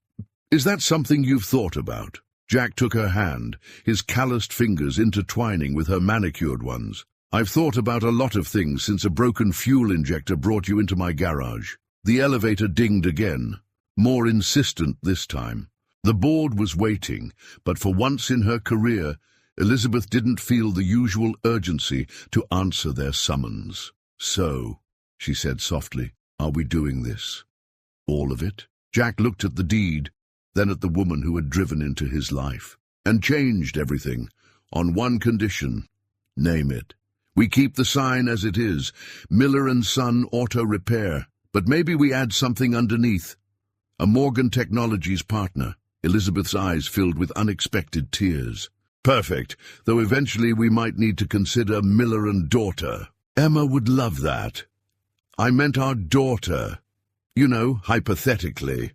something you've thought about?" Jack took her hand, his calloused fingers intertwining with her manicured ones. "I've thought about a lot of things since a broken fuel injector brought you into my garage." The elevator dinged again, more insistent this time. The board was waiting, but for once in her career, Elizabeth didn't feel the usual urgency to answer their summons. "So," she said softly, "are we doing this? All of it?" Jack looked at the deed, then at the woman who had driven into his life, and changed everything, on one condition. "Name it. We keep the sign as it is, Miller & Son Auto Repair, but maybe we add something underneath. A Morgan Technologies partner." Elizabeth's eyes filled with unexpected tears. "Perfect, though eventually we might need to consider Miller & Daughter." "Emma would love that." "I meant our daughter. You know, hypothetically."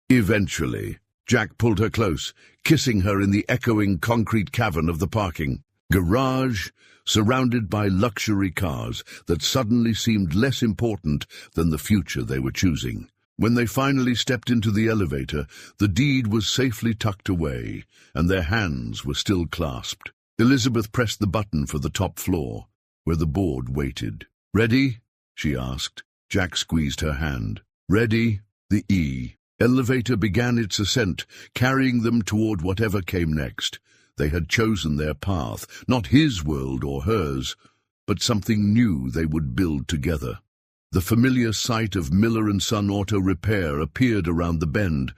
"Eventually." Jack pulled her close, kissing her in the echoing concrete cavern of the parking garage, surrounded by luxury cars that suddenly seemed less important than the future they were choosing. When they finally stepped into the elevator, the deed was safely tucked away, and their hands were still clasped. Elizabeth pressed the button for the top floor, where the board waited. "Ready?" she asked. Jack squeezed her hand. "Ready?" The elevator began its ascent, carrying them toward whatever came next. They had chosen their path, not his world or hers, but something new they would build together. The familiar sight of Miller & Son Auto Repair appeared around the bend,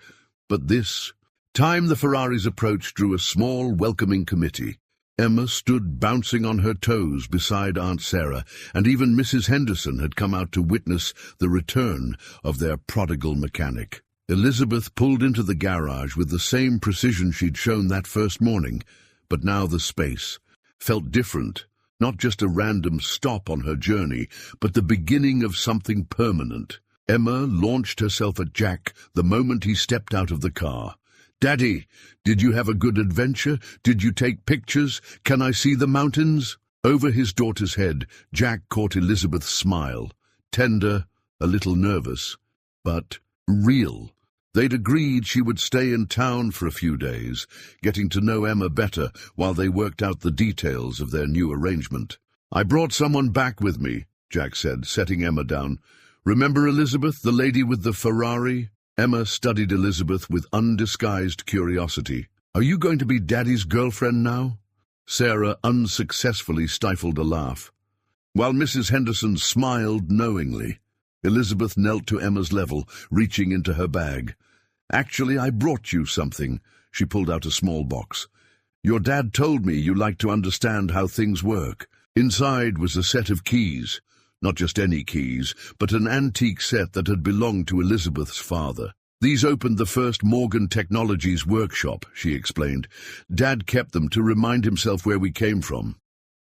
but this time the Ferraris approached drew a small, welcoming committee. Emma stood bouncing on her toes beside Aunt Sarah, and even Mrs. Henderson had come out to witness the return of their prodigal mechanic. Elizabeth pulled into the garage with the same precision she'd shown that first morning, but now the space felt different. Not just a random stop on her journey, but the beginning of something permanent. Emma launched herself at Jack the moment he stepped out of the car. "Daddy, did you have a good adventure? Did you take pictures? Can I see the mountains?" Over his daughter's head, Jack caught Elizabeth's smile. Tender, a little nervous, but real. They'd agreed she would stay in town for a few days, getting to know Emma better while they worked out the details of their new arrangement. "I brought someone back with me," Jack said, setting Emma down. "Remember Elizabeth, the lady with the Ferrari?" Emma studied Elizabeth with undisguised curiosity. "Are you going to be Daddy's girlfriend now?" Sarah unsuccessfully stifled a laugh, while Mrs. Henderson smiled knowingly. Elizabeth knelt to Emma's level, reaching into her bag. "Actually, I brought you something." She pulled out a small box. "Your dad told me you like to understand how things work." Inside was a set of keys. Not just any keys, but an antique set that had belonged to Elizabeth's father. "These opened the first Morgan Technologies workshop," she explained. "Dad kept them to remind himself where we came from.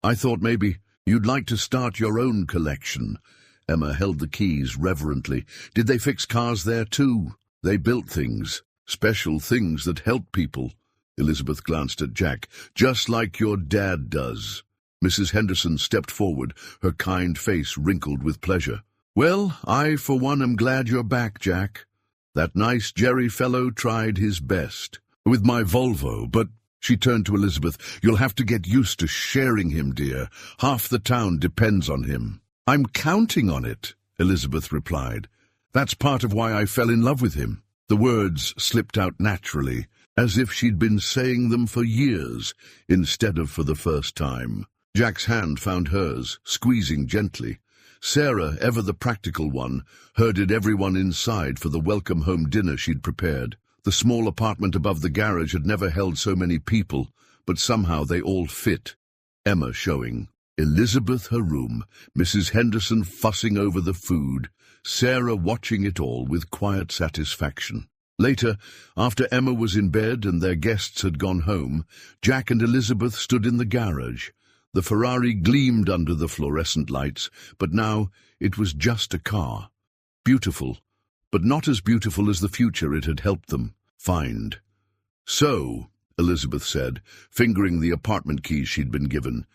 I thought maybe you'd like to start your own collection." Emma held the keys reverently. "Did they fix cars there too?" "They built things, special things that help people." Elizabeth glanced at Jack. "Just like your dad does." Mrs. Henderson stepped forward, her kind face wrinkled with pleasure. "Well, I, for one, am glad you're back, Jack. That nice Jerry fellow tried his best. With my Volvo, but—" She turned to Elizabeth. "You'll have to get used to sharing him, dear. Half the town depends on him." "I'm counting on it," Elizabeth replied. "That's part of why I fell in love with him." The words slipped out naturally, as if she'd been saying them for years, instead of for the first time. Jack's hand found hers, squeezing gently. Sarah, ever the practical one, herded everyone inside for the welcome home dinner she'd prepared. The small apartment above the garage had never held so many people, but somehow they all fit. Emma showing. Elizabeth her room, Mrs. Henderson fussing over the food, Sarah watching it all with quiet satisfaction. Later, after Emma was in bed and their guests had gone home, Jack and Elizabeth stood in the garage. The Ferrari gleamed under the fluorescent lights, but now it was just a car. Beautiful, but not as beautiful as the future it had helped them find. "So," Elizabeth said, fingering the apartment keys she'd been given,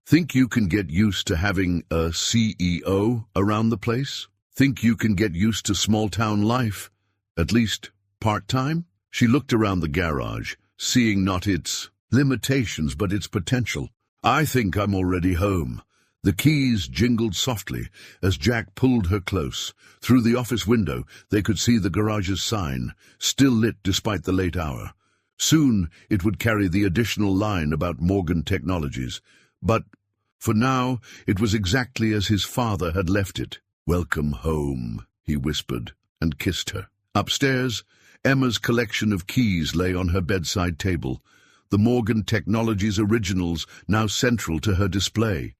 "think you can get used to having a CEO around the place? Think you can get used to small-town life, at least part-time?" She looked around the garage, seeing not its limitations but its potential. "I think I'm already home." The keys jingled softly as Jack pulled her close. Through the office window they could see the garage's sign, still lit despite the late hour. Soon it would carry the additional line about Morgan Technologies. But for now it was exactly as his father had left it. "Welcome home," he whispered, and kissed her. Upstairs, Emma's collection of keys lay on her bedside table, the Morgan Technologies originals now central to her display.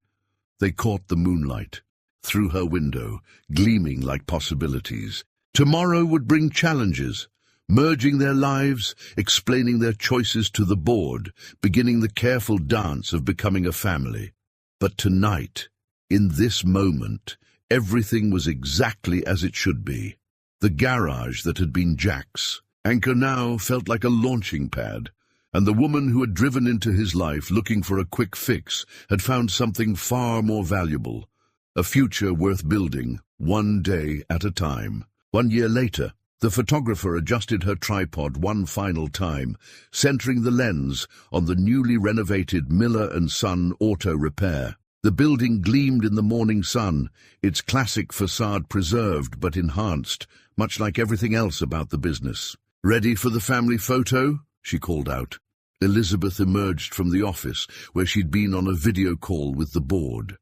They caught the moonlight through her window, gleaming like possibilities. Tomorrow would bring challenges, merging their lives, explaining their choices to the board, beginning the careful dance of becoming a family. But tonight, in this moment, everything was exactly as it should be. The garage that had been Jack's anchor now felt like a launching pad, and the woman who had driven into his life looking for a quick fix had found something far more valuable, a future worth building, one day at a time. 1 year later, the photographer adjusted her tripod one final time, centering the lens on the newly renovated Miller & Son Auto Repair. The building gleamed in the morning sun, its classic facade preserved but enhanced, much like everything else about the business. "Ready for the family photo?" she called out. Elizabeth emerged from the office, where she'd been on a video call with the board.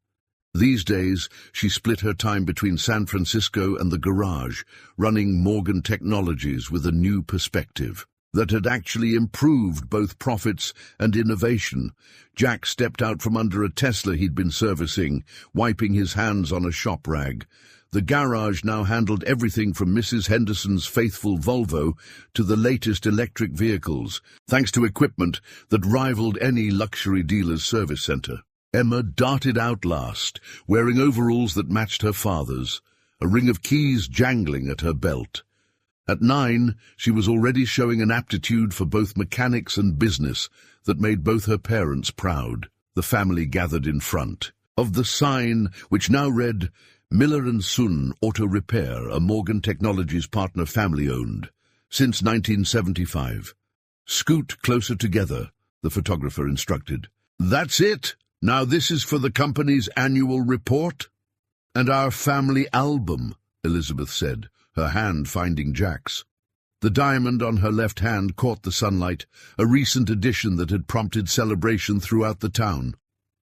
These days, she split her time between San Francisco and the garage, running Morgan Technologies with a new perspective that had actually improved both profits and innovation. Jack stepped out from under a Tesla he'd been servicing, wiping his hands on a shop rag. The garage now handled everything from Mrs. Henderson's faithful Volvo to the latest electric vehicles, thanks to equipment that rivaled any luxury dealer's service center. Emma darted out last, wearing overalls that matched her father's, a ring of keys jangling at her belt. At 9, she was already showing an aptitude for both mechanics and business that made both her parents proud. The family gathered in front of the sign, which now read, "Miller & Son Auto Repair, a Morgan Technologies partner family-owned, since 1975. "Scoot closer together," the photographer instructed. "That's it. Now this is for the company's annual report." "And our family album," Elizabeth said, her hand finding Jack's. The diamond on her left hand caught the sunlight, a recent addition that had prompted celebration throughout the town.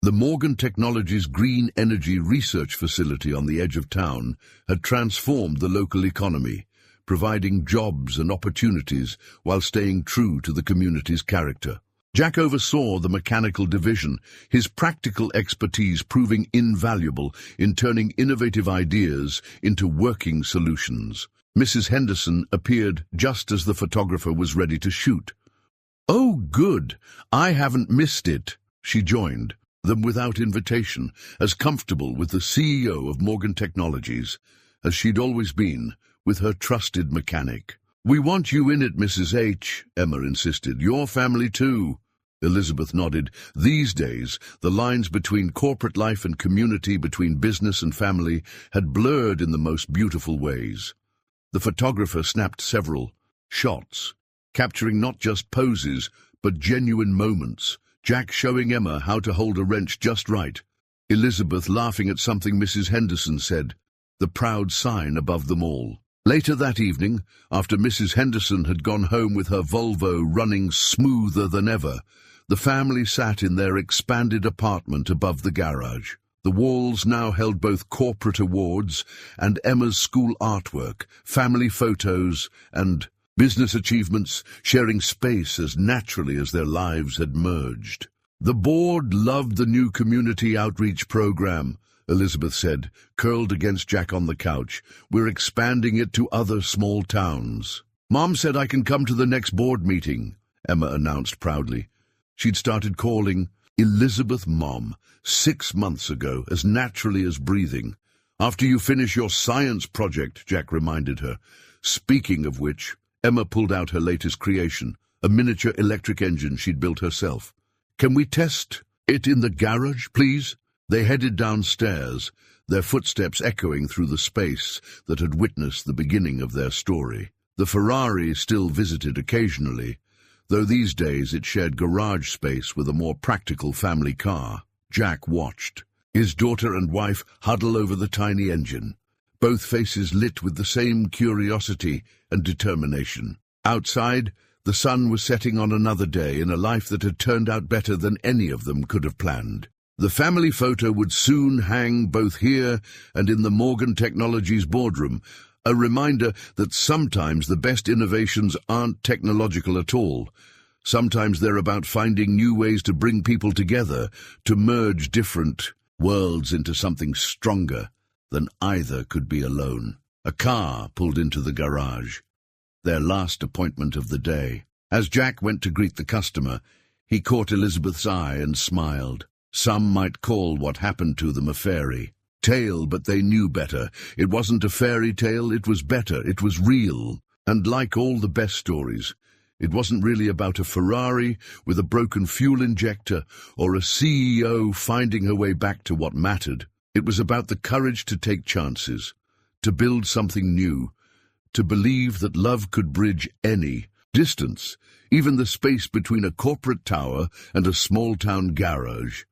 The Morgan Technologies Green Energy Research Facility on the edge of town had transformed the local economy, providing jobs and opportunities while staying true to the community's character. Jack oversaw the mechanical division, his practical expertise proving invaluable in turning innovative ideas into working solutions. Mrs. Henderson appeared just as the photographer was ready to shoot. "Oh, good! I haven't missed it," she joined them without invitation, as comfortable with the CEO of Morgan Technologies as she'd always been with her trusted mechanic. "We want you in it, Mrs. H," Emma insisted. "Your family too." Elizabeth nodded. These days, the lines between corporate life and community, between business and family, had blurred in the most beautiful ways. The photographer snapped several shots, capturing not just poses, but genuine moments, Jack showing Emma how to hold a wrench just right, Elizabeth laughing at something Mrs. Henderson said, the proud sign above them all. Later that evening, after Mrs. Henderson had gone home with her Volvo running smoother than ever, the family sat in their expanded apartment above the garage. The walls now held both corporate awards and Emma's school artwork, family photos, and business achievements, sharing space as naturally as their lives had merged. "The board loved the new community outreach program," Elizabeth said, curled against Jack on the couch. "We're expanding it to other small towns." "Mom said I can come to the next board meeting," Emma announced proudly. She'd started calling Elizabeth Mom 6 months ago, as naturally as breathing. "After you finish your science project," Jack reminded her. Speaking of which, Emma pulled out her latest creation, a miniature electric engine she'd built herself. "Can we test it in the garage, please?" They headed downstairs, their footsteps echoing through the space that had witnessed the beginning of their story. The Ferrari still visited occasionally, though these days it shared garage space with a more practical family car. Jack watched, his daughter and wife huddle over the tiny engine, both faces lit with the same curiosity and determination. Outside, the sun was setting on another day in a life that had turned out better than any of them could have planned. The family photo would soon hang both here and in the Morgan Technologies boardroom, a reminder that sometimes the best innovations aren't technological at all. Sometimes they're about finding new ways to bring people together, to merge different worlds into something stronger than either could be alone. A car pulled into the garage, their last appointment of the day. As Jack went to greet the customer, he caught Elizabeth's eye and smiled. Some might call what happened to them a fairy tale, but they knew better. It wasn't a fairy tale, it was better, it was real. And like all the best stories, it wasn't really about a Ferrari with a broken fuel injector or a CEO finding her way back to what mattered. It was about the courage to take chances, to build something new, to believe that love could bridge any distance, even the space between a corporate tower and a small-town garage.